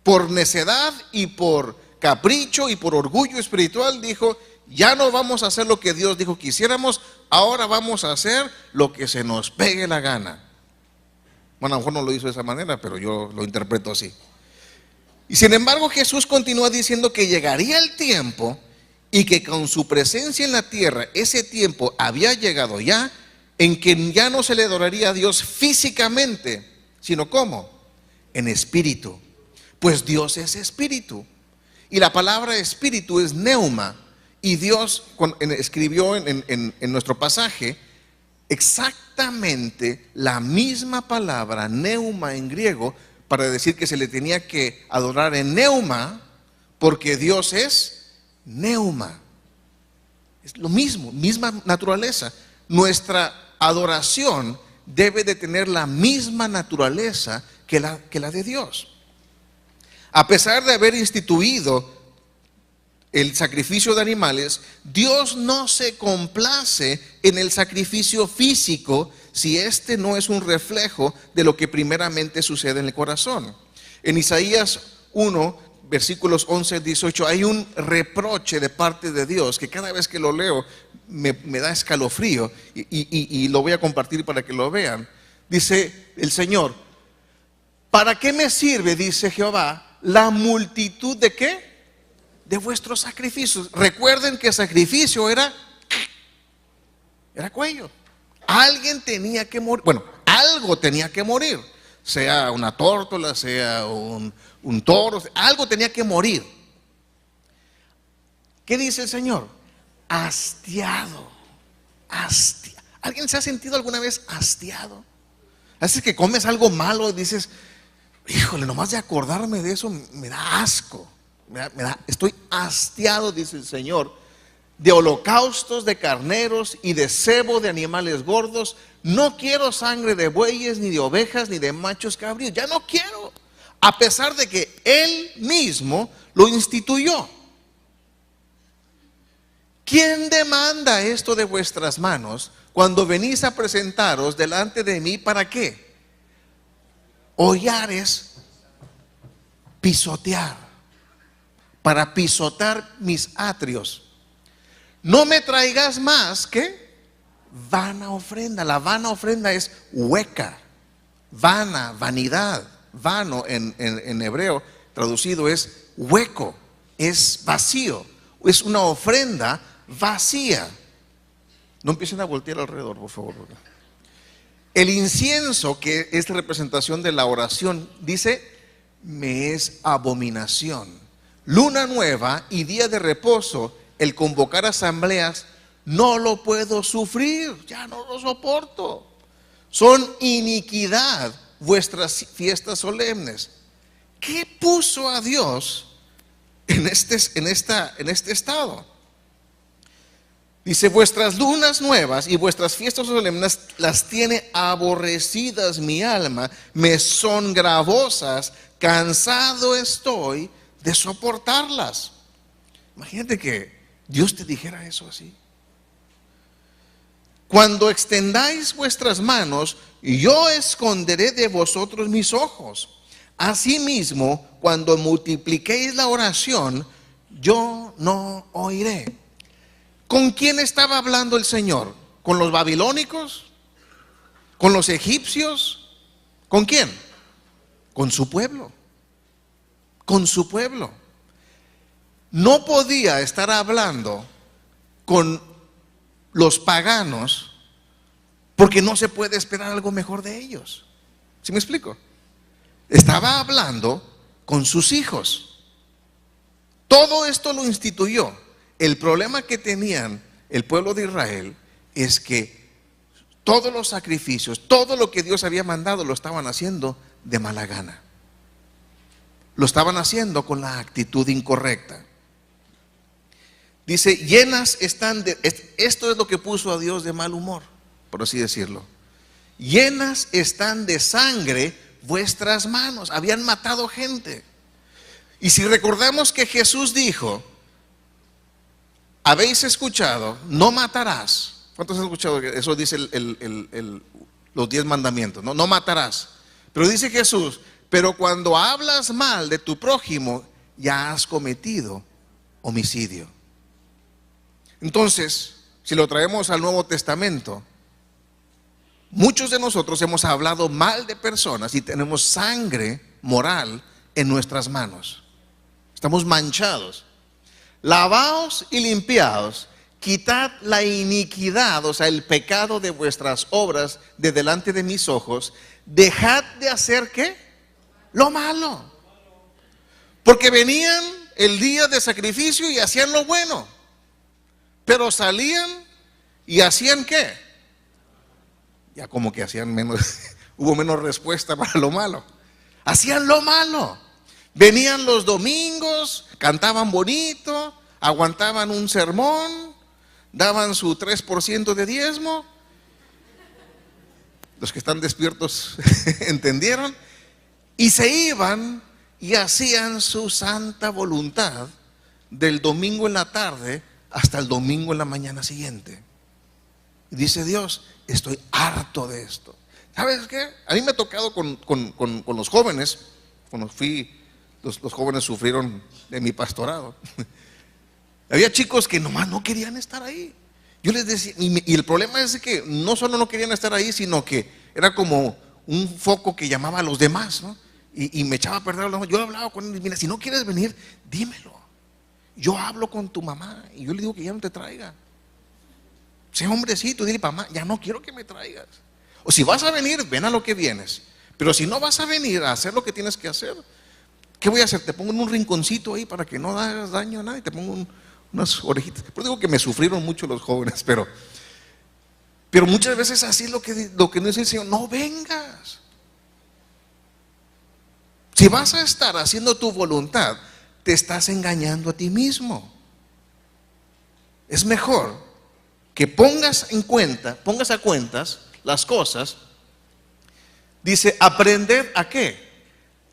[SPEAKER 2] Por necedad y por capricho y por orgullo espiritual dijo: ya no vamos a hacer lo que Dios dijo que hiciéramos, ahora vamos a hacer lo que se nos pegue la gana. Bueno, a lo mejor no lo hizo de esa manera, pero yo lo interpreto así. Y sin embargo Jesús continúa diciendo que llegaría el tiempo y que con su presencia en la tierra, ese tiempo había llegado ya, en que ya no se le adoraría a Dios físicamente, sino ¿cómo? En espíritu. Pues Dios es espíritu. Y la palabra espíritu es neuma. Y Dios escribió en nuestro pasaje exactamente la misma palabra neuma en griego para decir que se le tenía que adorar en neuma, porque Dios es neuma. Es lo mismo, misma naturaleza. Nuestra adoración debe de tener la misma naturaleza que la de Dios. A pesar de haber instituido el sacrificio de animales, Dios no se complace en el sacrificio físico si este no es un reflejo de lo que primeramente sucede en el corazón. En Isaías 1, versículos 11 al 18, hay un reproche de parte de Dios que cada vez que lo leo me da escalofrío y lo voy a compartir para que lo vean. Dice el Señor: ¿para qué me sirve, dice Jehová, la multitud de qué? De vuestros sacrificios. Recuerden que sacrificio era cuello. Alguien tenía que morir. Bueno, algo tenía que morir. sea una tórtola, sea un toro, algo tenía que morir. ¿Qué dice el Señor? Hastiado. ¿Alguien se ha sentido alguna vez hastiado? Así que comes algo malo y dices, híjole, nomás de acordarme de eso me da asco, estoy hastiado, dice el Señor, de holocaustos de carneros y de cebo de animales gordos. No quiero sangre de bueyes, ni de ovejas, ni de machos cabríos. Ya no quiero, a pesar de que Él mismo lo instituyó. ¿Quién demanda esto de vuestras manos cuando venís a presentaros delante de mí? ¿Para qué? Hollares, pisotear, para pisotar mis atrios. No me traigas más que vana ofrenda. La vana ofrenda es hueca, vana, vanidad. Vano en hebreo traducido es hueco, es vacío, es una ofrenda vacía. No empiecen a voltear alrededor, por favor. El incienso, que es representación de la oración, dice, me es abominación. Luna nueva y día de reposo, el convocar asambleas, no lo puedo sufrir, ya no lo soporto. Son iniquidad vuestras fiestas solemnes. ¿Qué puso a Dios en este estado? Dice, vuestras lunas nuevas y vuestras fiestas solemnes las tiene aborrecidas mi alma, me son gravosas, cansado estoy de soportarlas. Imagínate que Dios te dijera eso así. Cuando extendáis vuestras manos, yo esconderé de vosotros mis ojos. Asimismo, cuando multipliquéis la oración, yo no oiré. ¿Con quién estaba hablando el Señor? ¿Con los babilónicos? ¿Con los egipcios? ¿Con quién? Con su pueblo. Con su pueblo. No podía estar hablando con los paganos porque no se puede esperar algo mejor de ellos. ¿Sí me explico? Estaba hablando con sus hijos. Todo esto lo instituyó. El problema que tenían el pueblo de Israel es que todos los sacrificios, todo lo que Dios había mandado, lo estaban haciendo de mala gana. Lo estaban haciendo con la actitud incorrecta. Dice, llenas están de, esto es lo que puso a Dios de mal humor, por así decirlo. Llenas están de sangre vuestras manos. Habían matado gente. Y si recordamos que Jesús dijo, habéis escuchado, no matarás. ¿Cuántos han escuchado? Eso dice los 10 mandamientos, ¿no? No matarás. Pero dice Jesús, pero cuando hablas mal de tu prójimo, ya has cometido homicidio. Entonces, si lo traemos al Nuevo Testamento, muchos de nosotros hemos hablado mal de personas y tenemos sangre moral en nuestras manos. Estamos manchados. Lavaos y limpiaos, quitad la iniquidad, o sea, el pecado de vuestras obras de delante de mis ojos. Dejad de hacer ¿qué? Lo malo. Porque venían el día de sacrificio y hacían lo bueno, pero salían y hacían ¿qué? Ya como que hacían menos, hubo menos respuesta para lo malo. Hacían lo malo. Venían los domingos, cantaban bonito, aguantaban un sermón, daban su 3% de diezmo. Los que están despiertos entendieron. Y se iban y hacían su santa voluntad del domingo en la tarde hasta el domingo en la mañana siguiente. Y dice Dios, estoy harto de esto. ¿Sabes qué? A mí me ha tocado con los jóvenes, cuando fui, los jóvenes sufrieron de mi pastorado. Había chicos que nomás no querían estar ahí. Yo les decía, y el problema es que no solo no querían estar ahí, sino que era como un foco que llamaba a los demás, ¿no? Y me echaba a perder. Yo hablaba con él, mira, si no quieres venir, dímelo. Yo hablo con tu mamá y yo le digo que ya no te traiga. Sé hombrecito, dile, mamá, ya no quiero que me traigas. O si vas a venir, ven a lo que vienes. Pero si no vas a venir a hacer lo que tienes que hacer, ¿qué voy a hacer? Te pongo en un rinconcito ahí para que no hagas daño a nadie. Te pongo unas orejitas. Pero digo que me sufrieron mucho los jóvenes, pero muchas veces así es lo que nos dice el Señor: no vengas. Si vas a estar haciendo tu voluntad, te estás engañando a ti mismo. Es mejor que pongas a cuentas las cosas. Dice: aprender ¿a qué?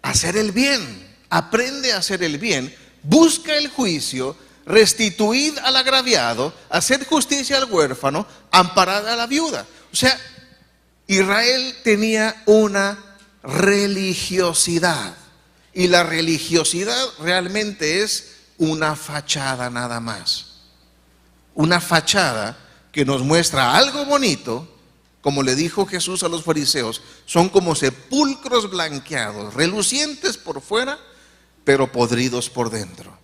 [SPEAKER 2] A hacer el bien. Aprende a hacer el bien, busca el juicio, restituid al agraviado, hacer justicia al huérfano, amparad a la viuda. O sea, Israel tenía una religiosidad, y la religiosidad realmente es una fachada nada más. Una fachada que nos muestra algo bonito. Como le dijo Jesús a los fariseos, son como sepulcros blanqueados, relucientes por fuera, pero podridos por dentro.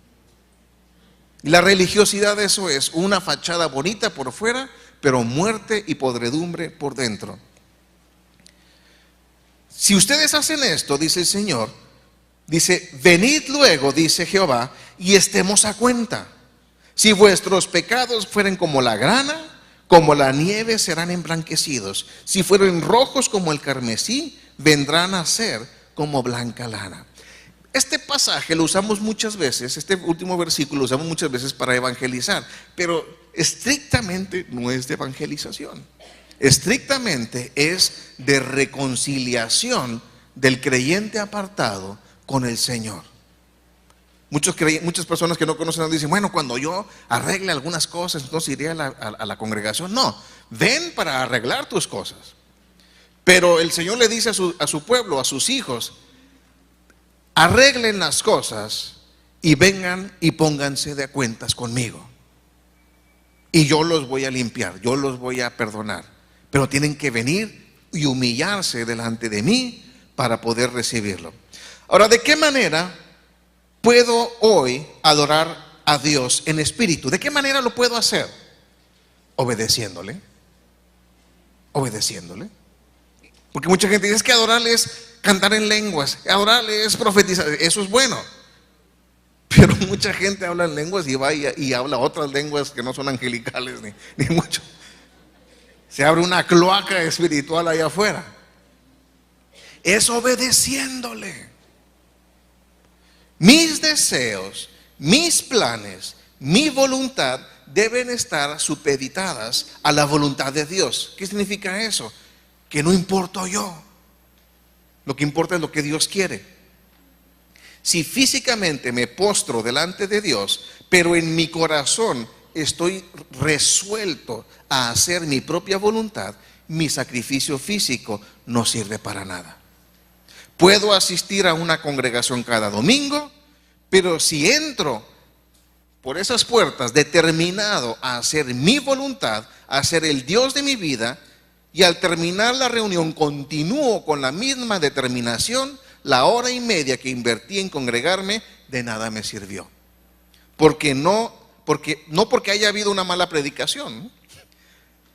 [SPEAKER 2] Y la religiosidad, eso es, una fachada bonita por fuera, pero muerte y podredumbre por dentro. Si ustedes hacen esto, dice el Señor, dice: venid luego, dice Jehová, y estemos a cuenta. Si vuestros pecados fueren como la grana, como la nieve serán emblanquecidos. Si fueren rojos como el carmesí, vendrán a ser como blanca lana. Este pasaje lo usamos muchas veces, este último versículo lo usamos muchas veces para evangelizar, pero estrictamente no es de evangelización. Estrictamente es de reconciliación del creyente apartado con el Señor. Muchas personas que no conocen a Dios dicen: bueno, cuando yo arregle algunas cosas, entonces iré a la congregación. No, ven para arreglar tus cosas. Pero el Señor le dice a su pueblo, a sus hijos: arreglen las cosas y vengan y pónganse de cuentas conmigo. Y yo los voy a limpiar, yo los voy a perdonar. Pero tienen que venir y humillarse delante de mí para poder recibirlo. Ahora, ¿de qué manera puedo hoy adorar a Dios en espíritu? ¿De qué manera lo puedo hacer? Obedeciéndole. Porque mucha gente dice: es que adorarle es cantar en lenguas, adorarle es profetizar. Eso es bueno, pero mucha gente habla en lenguas y va y habla otras lenguas que no son angelicales ni mucho. Se abre una cloaca espiritual allá afuera. Es obedeciéndole. Mis deseos, mis planes, mi voluntad deben estar supeditadas a la voluntad de Dios. ¿Qué significa eso? Que no importo yo. Lo que importa es lo que Dios quiere. Si físicamente me postro delante de Dios, pero en mi corazón estoy resuelto a hacer mi propia voluntad, mi sacrificio físico no sirve para nada. Puedo asistir a una congregación cada domingo, pero si entro por esas puertas determinado a hacer mi voluntad, a ser el Dios de mi vida, y al terminar la reunión continúo con la misma determinación, la hora y media que invertí en congregarme de nada me sirvió. No porque haya habido una mala predicación,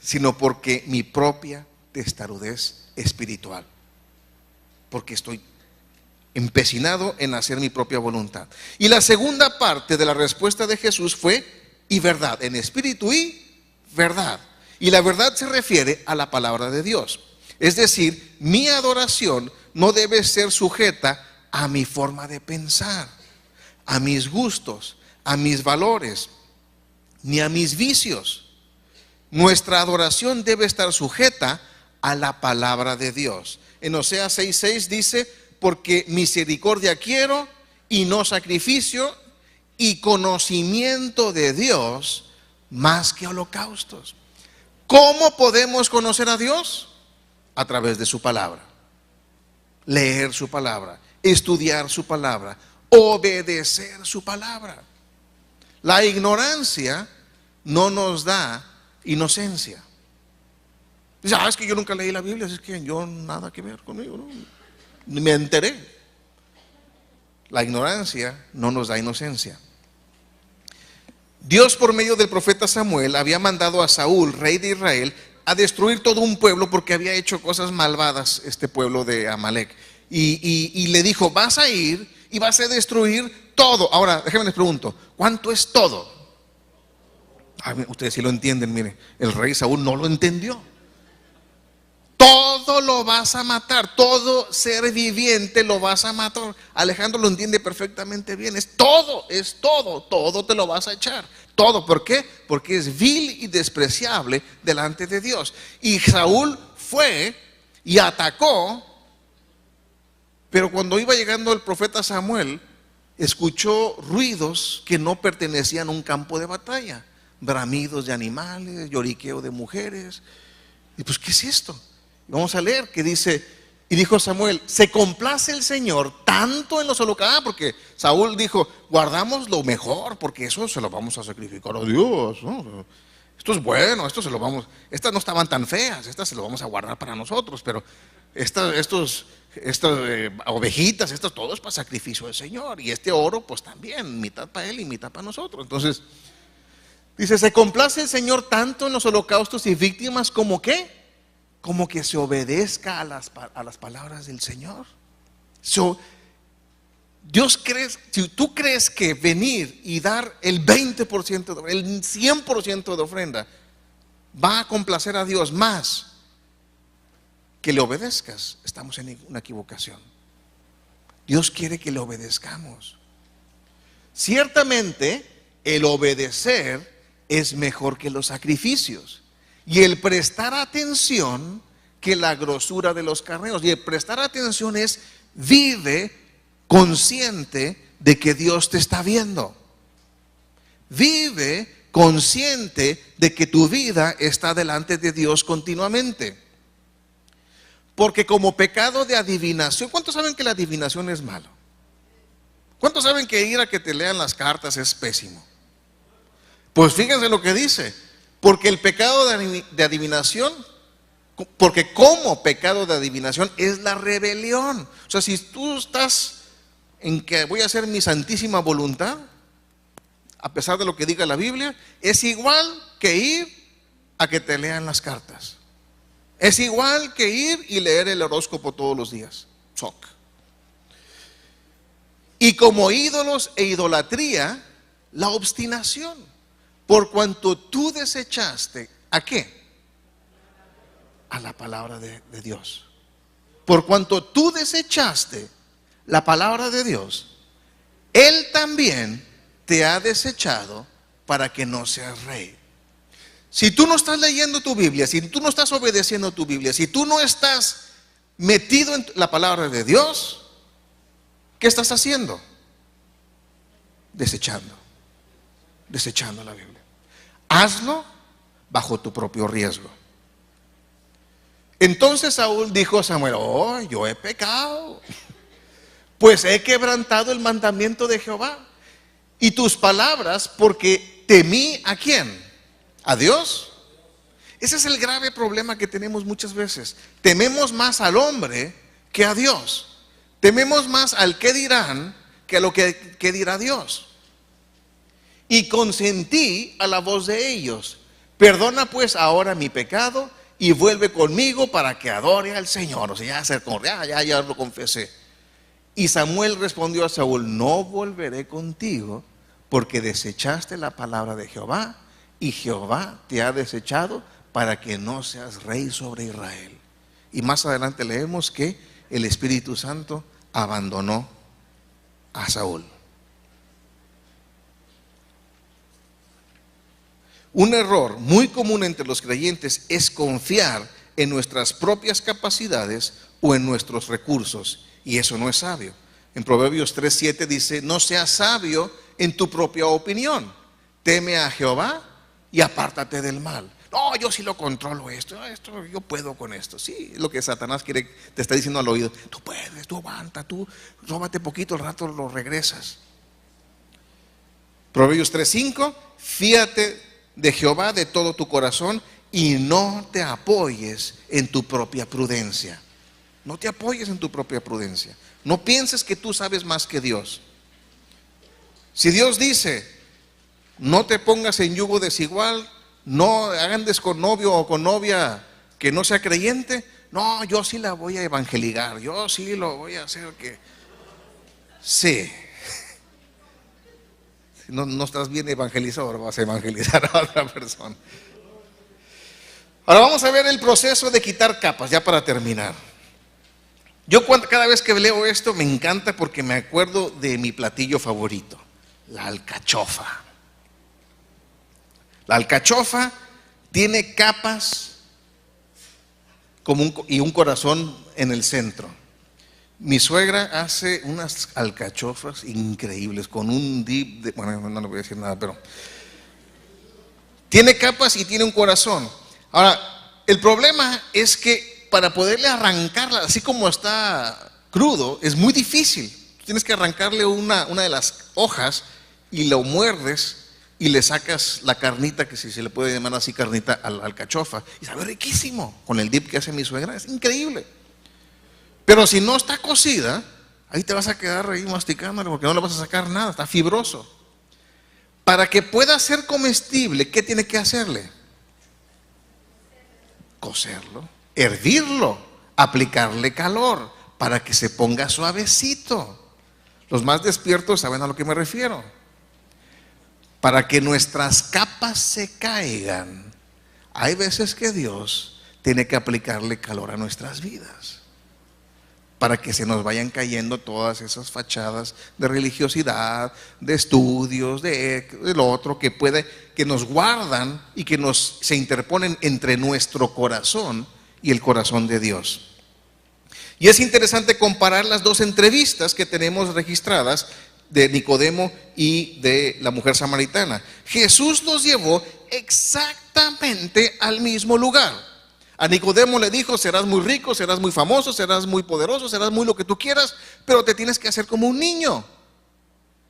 [SPEAKER 2] sino porque mi propia testarudez espiritual. Porque estoy empecinado en hacer mi propia voluntad. Y la segunda parte de la respuesta de Jesús fue: y verdad, en espíritu y verdad. Y la verdad se refiere a la palabra de Dios. Es decir, mi adoración no debe ser sujeta a mi forma de pensar, a mis gustos, a mis valores, ni a mis vicios. Nuestra adoración debe estar sujeta a la palabra de Dios. En Oseas 6:6 dice: porque misericordia quiero y no sacrificio, y conocimiento de Dios más que holocaustos. ¿Cómo podemos conocer a Dios? A través de su palabra. Leer su palabra, estudiar su palabra, obedecer su palabra. La ignorancia no nos da inocencia. Dice: es que yo nunca leí la Biblia, es que yo nada que ver conmigo, ¿no? Ni me enteré. La ignorancia no nos da inocencia. Dios, por medio del profeta Samuel, había mandado a Saúl, rey de Israel, a destruir todo un pueblo porque había hecho cosas malvadas este pueblo de Amalek. Y le dijo, vas a ir y vas a destruir todo. Ahora, déjenme les pregunto, ¿cuánto es todo? Ustedes sí lo entienden, mire, el rey Saúl no lo entendió. Todo lo vas a matar, todo ser viviente lo vas a matar. Alejandro lo entiende perfectamente bien, es todo te lo vas a echar. Todo, ¿por qué? Porque es vil y despreciable delante de Dios. Y Saúl fue y atacó, pero cuando iba llegando el profeta Samuel, escuchó ruidos que no pertenecían a un campo de batalla. Bramidos de animales, lloriqueo de mujeres. Y pues, ¿qué es esto? Vamos a leer que dice, y dijo Samuel, se complace el Señor tanto en los holocaustos, porque Saúl dijo, guardamos lo mejor, porque eso se lo vamos a sacrificar a Dios, ¿no? Esto es bueno, esto se lo vamos, estas no estaban tan feas, estas se lo vamos a guardar para nosotros, pero estas ovejitas, esto todo es para sacrificio del Señor, y este oro pues también, mitad para él y mitad para nosotros. Entonces dice, se complace el Señor tanto en los holocaustos y víctimas como ¿qué? Como que se obedezca a las palabras del Señor. Dios cree, si tú crees que venir y dar el 20%, el 100% de ofrenda va a complacer a Dios más que le obedezcas, estamos en una equivocación. Dios quiere que le obedezcamos. Ciertamente el obedecer es mejor que los sacrificios, y el prestar atención que la grosura de los carneros. Y el prestar atención es vive consciente de que Dios te está viendo. Vive consciente de que tu vida está delante de Dios continuamente. Porque como pecado de adivinación, ¿cuántos saben que la adivinación es malo? ¿Cuántos saben que ir a que te lean las cartas es pésimo? Pues fíjense lo que dice. Porque el pecado de adivinación, porque como pecado de adivinación es la rebelión. O sea, si tú estás en que voy a hacer mi santísima voluntad, a pesar de lo que diga la Biblia, es igual que ir a que te lean las cartas. Es igual que ir y leer el horóscopo todos los días. Choc. Y como ídolos e idolatría, la obstinación. Por cuanto tú desechaste, ¿a qué? A la palabra de Dios. Por cuanto tú desechaste la palabra de Dios, Él también te ha desechado para que no seas rey. Si tú no estás leyendo tu Biblia, si tú no estás obedeciendo tu Biblia, si tú no estás metido en la palabra de Dios, ¿qué estás haciendo? Desechando la Biblia. Hazlo bajo tu propio riesgo. Entonces Saúl dijo a Samuel, oh, yo he pecado, pues he quebrantado el mandamiento de Jehová y tus palabras, porque temí ¿a quién? ¿A Dios? Ese es el grave problema que tenemos muchas veces. Tememos más al hombre que a Dios. Tememos más al qué dirán que a lo que dirá Dios. Y consentí a la voz de ellos. Perdona pues ahora mi pecado y vuelve conmigo para que adore al Señor. O sea, ya lo confesé. Y Samuel respondió a Saúl, no volveré contigo porque desechaste la palabra de Jehová y Jehová te ha desechado para que no seas rey sobre Israel. Y más adelante leemos que el Espíritu Santo abandonó a Saúl. Un error muy común entre los creyentes es confiar en nuestras propias capacidades o en nuestros recursos, y eso no es sabio. En Proverbios 3:7 dice, no seas sabio en tu propia opinión, teme a Jehová y apártate del mal. No, yo sí lo controlo esto yo puedo con esto. Sí, es lo que Satanás te está diciendo al oído. Tú puedes, tú aguanta, tú róbate poquito, al rato lo regresas. Proverbios 3:5, fíate de Jehová de todo tu corazón y no te apoyes en tu propia prudencia. No te apoyes en tu propia prudencia. No pienses que tú sabes más que Dios. Si Dios dice, no te pongas en yugo desigual no andes con novio o con novia que no sea creyente. No, yo sí la voy a evangelizar, yo sí lo voy a hacer que... Sí. Si no estás bien evangelizado, ahora vas a evangelizar a otra persona. Ahora vamos a ver el proceso de quitar capas, ya para terminar. Cada vez que leo esto me encanta porque me acuerdo de mi platillo favorito, la alcachofa. La alcachofa tiene capas y un corazón en el centro. Mi suegra hace unas alcachofas increíbles con un dip de, bueno, no le voy a decir nada, pero tiene capas y tiene un corazón. Ahora, el problema es que para poderle arrancarla, así como está crudo, es muy difícil. Tienes que arrancarle una de las hojas y lo muerdes y le sacas la carnita, que si se le puede llamar así carnita, a la alcachofa, y sabe riquísimo con el dip que hace mi suegra, es increíble. Pero si no está cocida, ahí te vas a quedar ahí masticándole porque no le vas a sacar nada, está fibroso. Para que pueda ser comestible, ¿qué tiene que hacerle? Cocerlo, hervirlo, aplicarle calor para que se ponga suavecito. Los más despiertos saben a lo que me refiero. Para que nuestras capas se caigan, hay veces que Dios tiene que aplicarle calor a nuestras vidas, para que se nos vayan cayendo todas esas fachadas de religiosidad, de estudios, de lo otro que nos guardan y que se interponen entre nuestro corazón y el corazón de Dios. Y es interesante comparar las dos entrevistas que tenemos registradas de Nicodemo y de la mujer samaritana. Jesús los llevó exactamente al mismo lugar. A Nicodemo le dijo: serás muy rico, serás muy famoso, serás muy poderoso, serás muy lo que tú quieras, pero te tienes que hacer como un niño,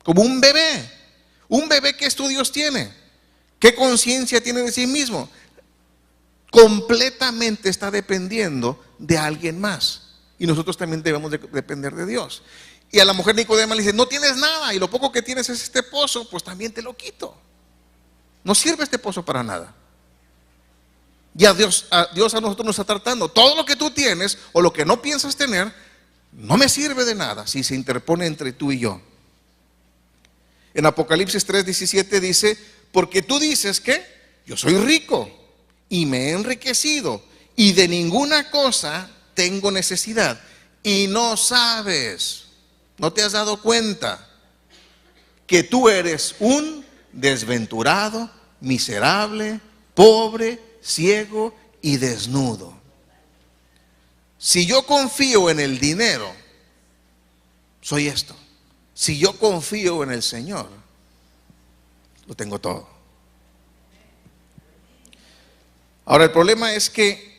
[SPEAKER 2] como un bebé. Un bebé, ¿qué estudios tiene? ¿Qué conciencia tiene de sí mismo? Completamente está dependiendo de alguien más. Y nosotros también debemos de depender de Dios. Y a la mujer Nicodema le dice: no tienes nada, y lo poco que tienes es este pozo, pues también te lo quito. No sirve este pozo para nada. Y Dios a nosotros nos está tratando. Todo lo que tú tienes o lo que no piensas tener no me sirve de nada si se interpone entre tú y yo. En Apocalipsis 3:17 dice: porque tú dices que yo soy rico y me he enriquecido y de ninguna cosa tengo necesidad, y no sabes, no te has dado cuenta que tú eres un desventurado, miserable, pobre, ciego y desnudo. Si yo confío en el dinero, soy esto. Si yo confío en el Señor, lo tengo todo. Ahora, el problema es que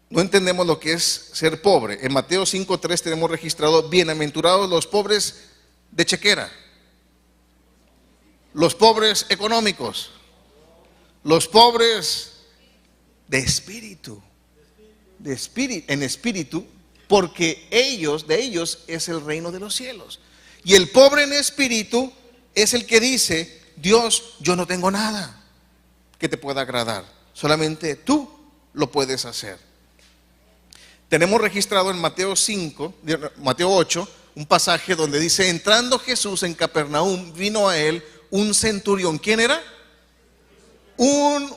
[SPEAKER 2] no entendemos lo que es ser pobre. En Mateo 5:3 tenemos registrado: bienaventurados los pobres de chequera, los pobres económicos, los pobres de espíritu, en espíritu, porque de ellos es el reino de los cielos. Y el pobre en espíritu es el que dice: Dios, yo no tengo nada que te pueda agradar, solamente tú lo puedes hacer. Tenemos registrado en Mateo 8, un pasaje donde dice: entrando Jesús en Capernaum, vino a él un centurión. ¿Quién era? Un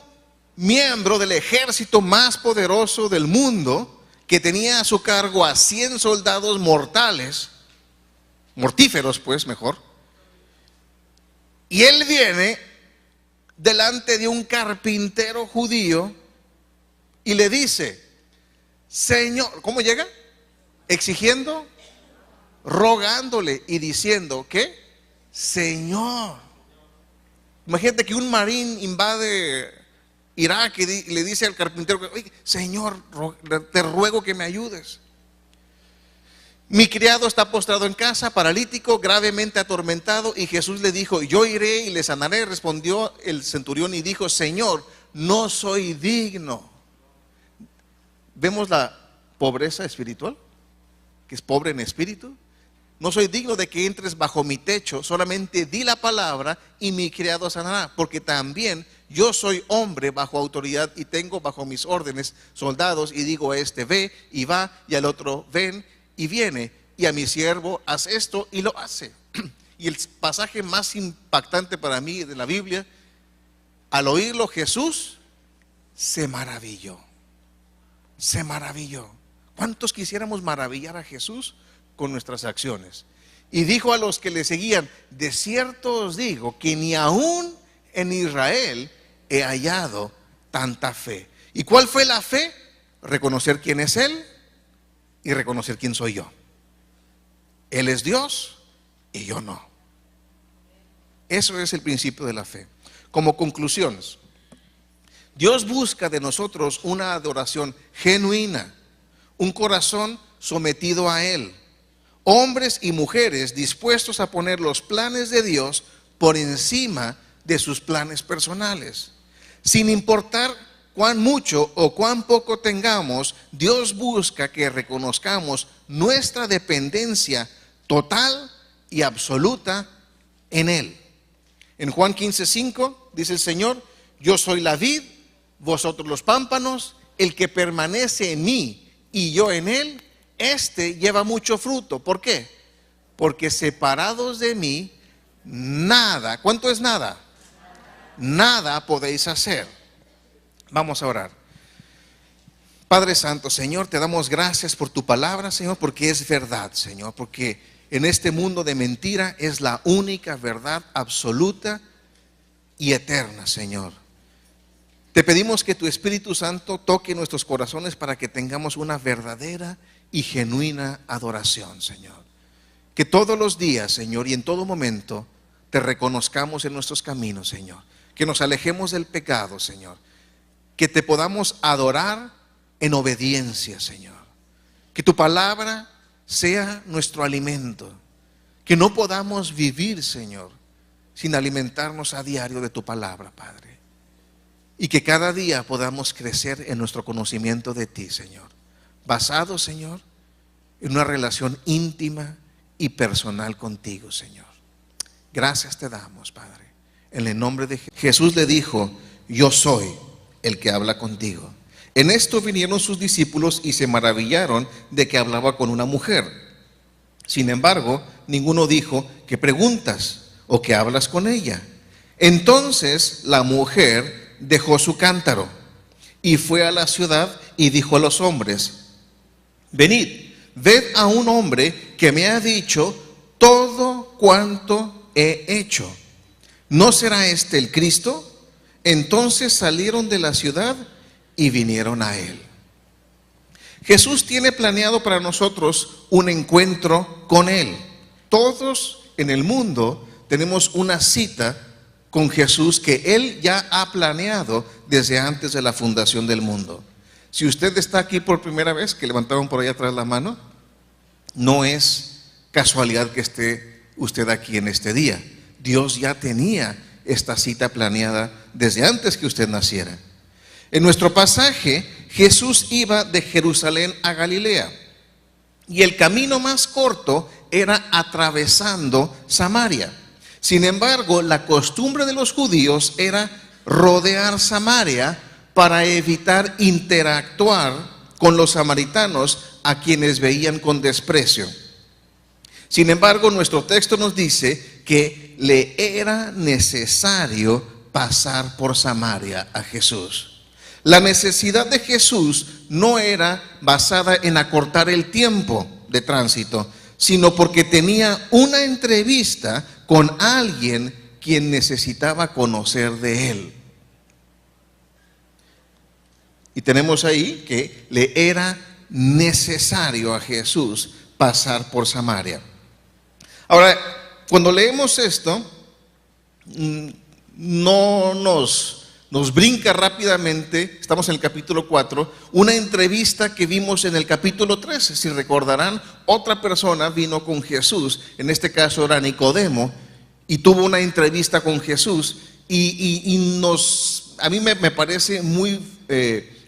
[SPEAKER 2] miembro del ejército más poderoso del mundo, que tenía a su cargo a 100 soldados mortíferos pues mejor. Y él viene delante de un carpintero judío y le dice: Señor, ¿cómo llega? Exigiendo, rogándole y diciendo: ¿qué? Señor. Imagínate que un marín invade Irak y le dice al carpintero: oye, Señor, te ruego que me ayudes. Mi criado está postrado en casa, paralítico, gravemente atormentado. Y Jesús le dijo: yo iré y le sanaré. Respondió el centurión y dijo: Señor, no soy digno. ¿Vemos la pobreza espiritual? Que es pobre en espíritu. no soy digno de que entres bajo mi techo, solamente di la palabra y mi criado sanará, porque también yo soy hombre bajo autoridad y tengo bajo mis órdenes soldados, y digo a este ve y va, y al otro ven y viene, y a mi siervo haz esto y lo hace. Y el pasaje más impactante para mí de la Biblia, al oírlo Jesús se maravilló. Se maravilló. ¿Cuántos quisiéramos maravillar a Jesús con nuestras acciones? Y dijo a los que le seguían: de cierto os digo que ni aún en Israel he hallado tanta fe. ¿Y cuál fue la fe? Reconocer quién es Él y reconocer quién soy yo. Él es Dios y yo no. Eso es el principio de la fe. Como conclusiones, Dios busca de nosotros una adoración genuina, un corazón sometido a Él, hombres y mujeres dispuestos a poner los planes de Dios por encima de sus planes personales. Sin importar cuán mucho o cuán poco tengamos, Dios busca que reconozcamos nuestra dependencia total y absoluta en Él. En Juan 15:5 dice el Señor: yo soy la vid, vosotros los pámpanos, el que permanece en mí y yo en él, este lleva mucho fruto. ¿Por qué? Porque separados de mí, nada, ¿cuánto es nada? Nada podéis hacer. Vamos a orar. Padre Santo, Señor, te damos gracias por tu palabra, Señor, porque es verdad, Señor, porque en este mundo de mentira es la única verdad absoluta y eterna, Señor. Te pedimos que tu Espíritu Santo toque nuestros corazones para que tengamos una verdadera y genuina adoración, Señor. Que todos los días, Señor, y en todo momento te reconozcamos en nuestros caminos, Señor. Que nos alejemos del pecado, Señor. Que te podamos adorar en obediencia, Señor. Que tu palabra sea nuestro alimento. Que no podamos vivir, Señor, sin alimentarnos a diario de tu palabra, Padre. Y que cada día podamos crecer en nuestro conocimiento de ti, Señor, basado, Señor, en una relación íntima y personal contigo, Señor. Gracias te damos, Padre. En el nombre de Jesús le dijo: yo soy el que habla contigo. En esto vinieron sus discípulos y se maravillaron de que hablaba con una mujer. Sin embargo, ninguno dijo: ¿qué preguntas? ¿O qué hablas con ella? Entonces la mujer dejó su cántaro y fue a la ciudad y dijo a los hombres: venid, ved a un hombre que me ha dicho todo cuanto he hecho. ¿No será este el Cristo? Entonces salieron de la ciudad y vinieron a él. Jesús tiene planeado para nosotros un encuentro con Él. Todos en el mundo tenemos una cita con Jesús que Él ya ha planeado desde antes de la fundación del mundo. Si usted está aquí por primera vez, que levantaron por allá atrás la mano, no es casualidad que esté usted aquí en este día. Dios ya tenía esta cita planeada desde antes que usted naciera. En nuestro pasaje, Jesús iba de Jerusalén a Galilea y el camino más corto era atravesando Samaria. Sin embargo, la costumbre de los judíos era rodear Samaria para evitar interactuar con los samaritanos, a quienes veían con desprecio. Sin embargo, nuestro texto nos dice que le era necesario pasar por Samaria a Jesús. La necesidad de Jesús no era basada en acortar el tiempo de tránsito, sino porque tenía una entrevista con alguien quien necesitaba conocer de él. Y tenemos ahí que le era necesario a Jesús pasar por Samaria. Ahora, cuando leemos esto, no nos brinca rápidamente, estamos en el capítulo 4, una entrevista que vimos en el capítulo 13. Si recordarán, otra persona vino con Jesús, en este caso era Nicodemo, y tuvo una entrevista con Jesús, a mí me parece muy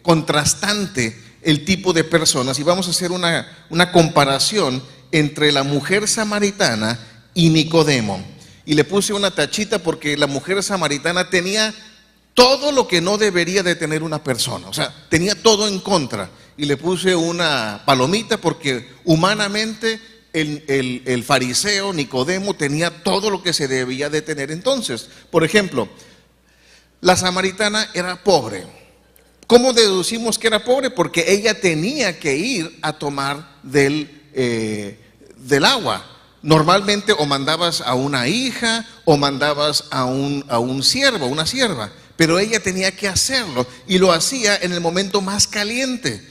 [SPEAKER 2] contrastante el tipo de personas, y vamos a hacer una comparación entre la mujer samaritana y Nicodemo. Y le puse una tachita porque la mujer samaritana tenía todo lo que no debería de tener una persona, o sea, tenía todo en contra. Y le puse una palomita porque humanamente el fariseo Nicodemo tenía todo lo que se debía de tener entonces. Por ejemplo, la samaritana era pobre. ¿Cómo deducimos que era pobre? Porque ella tenía que ir a tomar del agua. Normalmente o mandabas a una hija o mandabas a un siervo, una sierva, pero ella tenía que hacerlo y lo hacía en el momento más caliente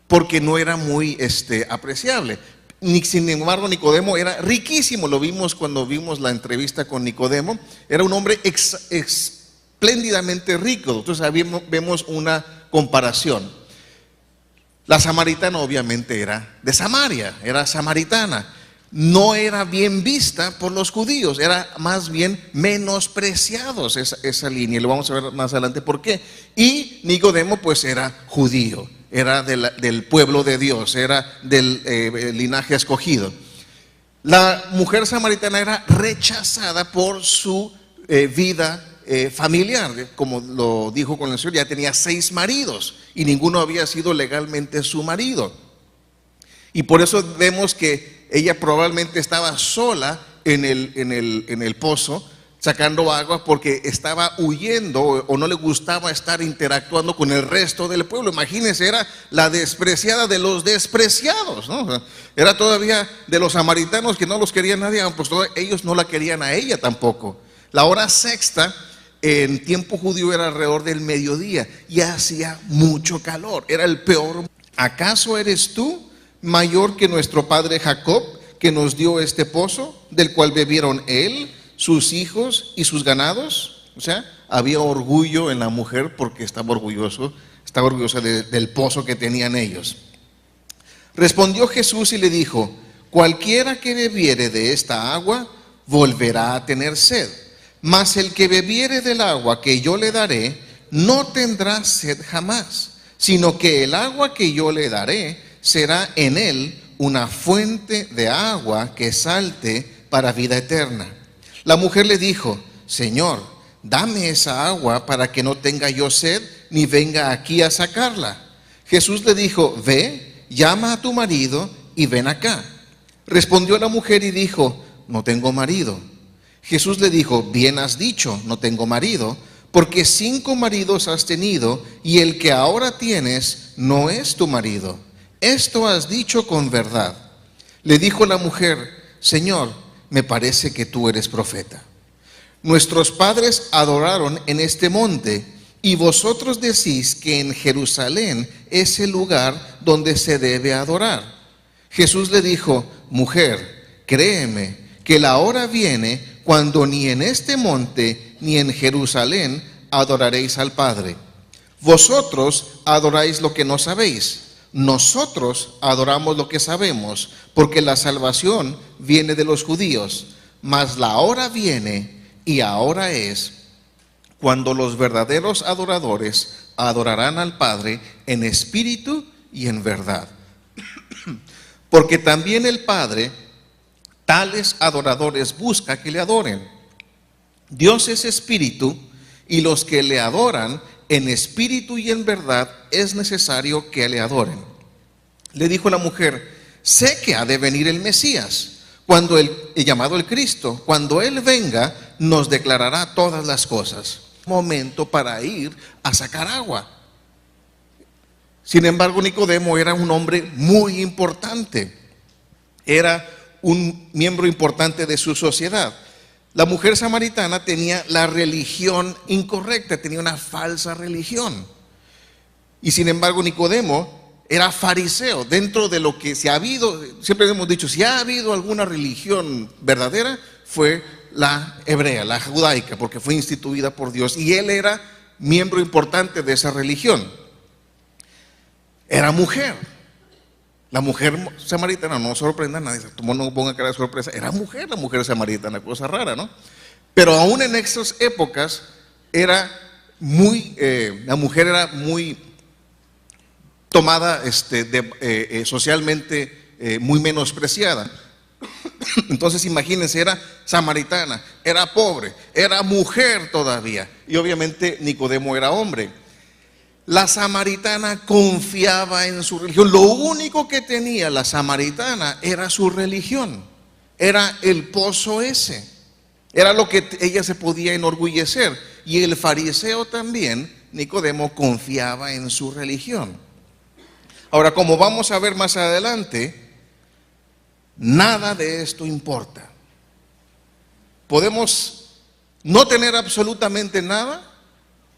[SPEAKER 2] porque no era muy apreciable. Sin embargo, Nicodemo era riquísimo, lo vimos cuando vimos la entrevista con Nicodemo, era un hombre espléndidamente rico. Entonces ahí vemos una comparación. La samaritana obviamente era de Samaria, era samaritana. No era bien vista por los judíos, era más bien menospreciados esa línea. Y lo vamos a ver más adelante por qué. Y Nicodemo pues era judío, era del pueblo de Dios, era del linaje escogido. La mujer samaritana era rechazada por su vida familiar, como lo dijo con el Señor. Ya tenía 6 maridos y ninguno había sido legalmente su marido. Y por eso vemos que ella probablemente estaba sola en el pozo sacando agua porque estaba huyendo o no le gustaba estar interactuando con el resto del pueblo. Imagínense, era la despreciada de los despreciados, ¿no? O sea, era todavía de los samaritanos que no los quería nadie, pues ellos no la querían a ella tampoco. La hora sexta en tiempo judío era alrededor del mediodía y hacía mucho calor, era el peor. ¿Acaso eres tú mayor que nuestro padre Jacob, que nos dio este pozo, del cual bebieron él, sus hijos y sus ganados? O sea, había orgullo en la mujer porque estaba orgullosa del pozo que tenían ellos. Respondió Jesús y le dijo: cualquiera que bebiere de esta agua volverá a tener sed, mas el que bebiere del agua que yo le daré no tendrá sed jamás, sino que el agua que yo le daré será en él una fuente de agua que salte para vida eterna. La mujer le dijo: Señor, dame esa agua para que no tenga yo sed ni venga aquí a sacarla. Jesús le dijo: ve, llama a tu marido y ven acá. Respondió la mujer y dijo: no tengo marido. Jesús le dijo: bien has dicho, no tengo marido, porque 5 maridos has tenido y el que ahora tienes no es tu marido. Esto has dicho con verdad. Le dijo la mujer: Señor, me parece que tú eres profeta. Nuestros padres adoraron en este monte, y vosotros decís que en Jerusalén es el lugar donde se debe adorar. Jesús le dijo: mujer, créeme que la hora viene cuando ni en este monte ni en Jerusalén adoraréis al Padre. Vosotros adoráis lo que no sabéis. Nosotros adoramos lo que sabemos, porque la salvación viene de los judíos. Mas la hora viene, y ahora es, cuando los verdaderos adoradores adorarán al Padre en espíritu y en verdad. Porque también el Padre tales adoradores busca que le adoren. Dios es espíritu, y los que le adoran en espíritu y en verdad es necesario que le adoren. Le dijo la mujer: sé que ha de venir el Mesías, cuando llamado el Cristo. Cuando Él venga, nos declarará todas las cosas. Momento para ir a sacar agua. Sin embargo, Nicodemo era un hombre muy importante. Era un miembro importante de su sociedad. La mujer samaritana tenía la religión incorrecta, tenía una falsa religión. Y sin embargo, Nicodemo era fariseo. Dentro de lo que se ha habido, siempre hemos dicho, si ha habido alguna religión verdadera, fue la hebrea, la judaica, porque fue instituida por Dios. Y él era miembro importante de esa religión. Era mujer. La mujer samaritana, no sorprenda a nadie, no ponga cara de sorpresa, era mujer la mujer samaritana, cosa rara, ¿no? Pero aún en esas épocas era la mujer era muy tomada socialmente muy menospreciada. Entonces imagínense, era samaritana, era pobre, era mujer todavía, y obviamente Nicodemo era hombre. La samaritana confiaba en su religión. Lo único que tenía la samaritana era su religión, era el pozo ese, era lo que ella se podía enorgullecer. Y el fariseo también, Nicodemo, confiaba en su religión. Ahora, como vamos a ver más adelante, nada de esto importa. Podemos no tener absolutamente nada,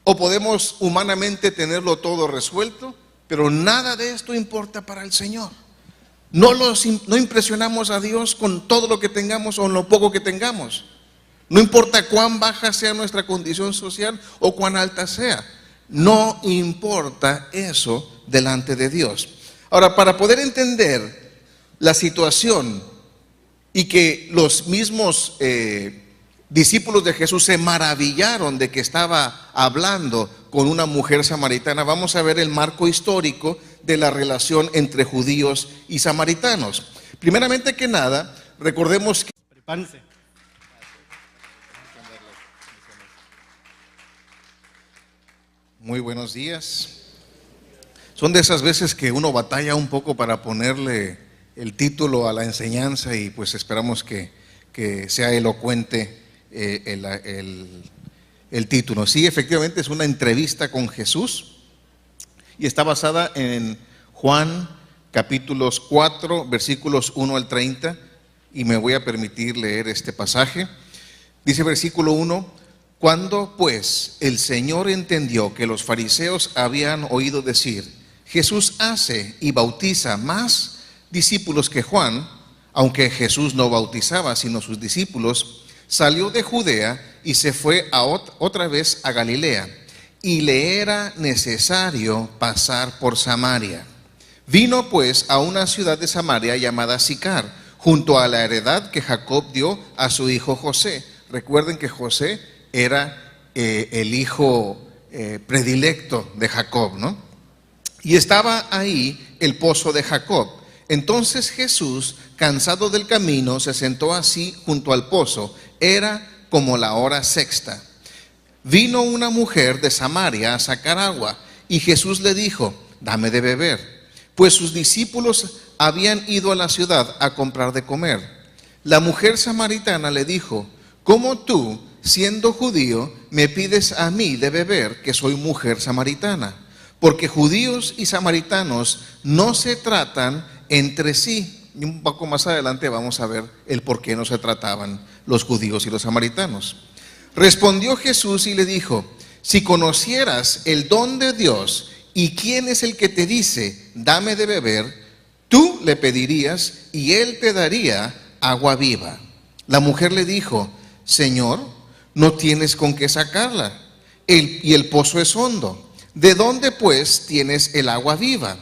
[SPEAKER 2] o podemos humanamente tenerlo todo resuelto, pero nada de esto importa para el Señor. No impresionamos a Dios con todo lo que tengamos o lo poco que tengamos. No importa cuán baja sea nuestra condición social o cuán alta sea. No importa eso delante de Dios. Ahora, para poder entender la situación y que los mismos discípulos de Jesús se maravillaron de que estaba hablando con una mujer samaritana, vamos a ver el marco histórico de la relación entre judíos y samaritanos. Primeramente que nada, recordemos que...
[SPEAKER 1] Prepárense.
[SPEAKER 2] Muy buenos días. Son de esas veces que uno batalla un poco para ponerle el título a la enseñanza, y pues esperamos que sea elocuente el título. Sí, efectivamente es una entrevista con Jesús y está basada en Juan capítulos 4 versículos 1 al 30, y me voy a permitir leer este pasaje. Dice versículo 1: Cuando pues el Señor entendió que los fariseos habían oído decir: Jesús hace y bautiza más discípulos que Juan, aunque Jesús no bautizaba sino sus discípulos, salió de Judea y se fue otra vez a Galilea, y le era necesario pasar por Samaria. Vino pues a una ciudad de Samaria llamada Sicar, junto a la heredad que Jacob dio a su hijo José. Recuerden que José era el hijo predilecto de Jacob, ¿no? Y estaba ahí el pozo de Jacob. Entonces Jesús, cansado del camino, se sentó así junto al pozo. Era como la hora sexta. Vino una mujer de Samaria a sacar agua, y Jesús le dijo: dame de beber, pues sus discípulos habían ido a la ciudad a comprar de comer. La mujer samaritana le dijo: ¿cómo tú, siendo judío, me pides a mí de beber, que soy mujer samaritana? Porque judíos y samaritanos no se tratan entre sí. Y un poco más adelante vamos a ver el por qué no se trataban los judíos y los samaritanos. Respondió Jesús y le dijo: si conocieras el don de Dios y quién es el que te dice: dame de beber, tú le pedirías y él te daría agua viva. La mujer le dijo: Señor, no tienes con qué sacarla, y el pozo es hondo. ¿De dónde pues tienes el agua viva?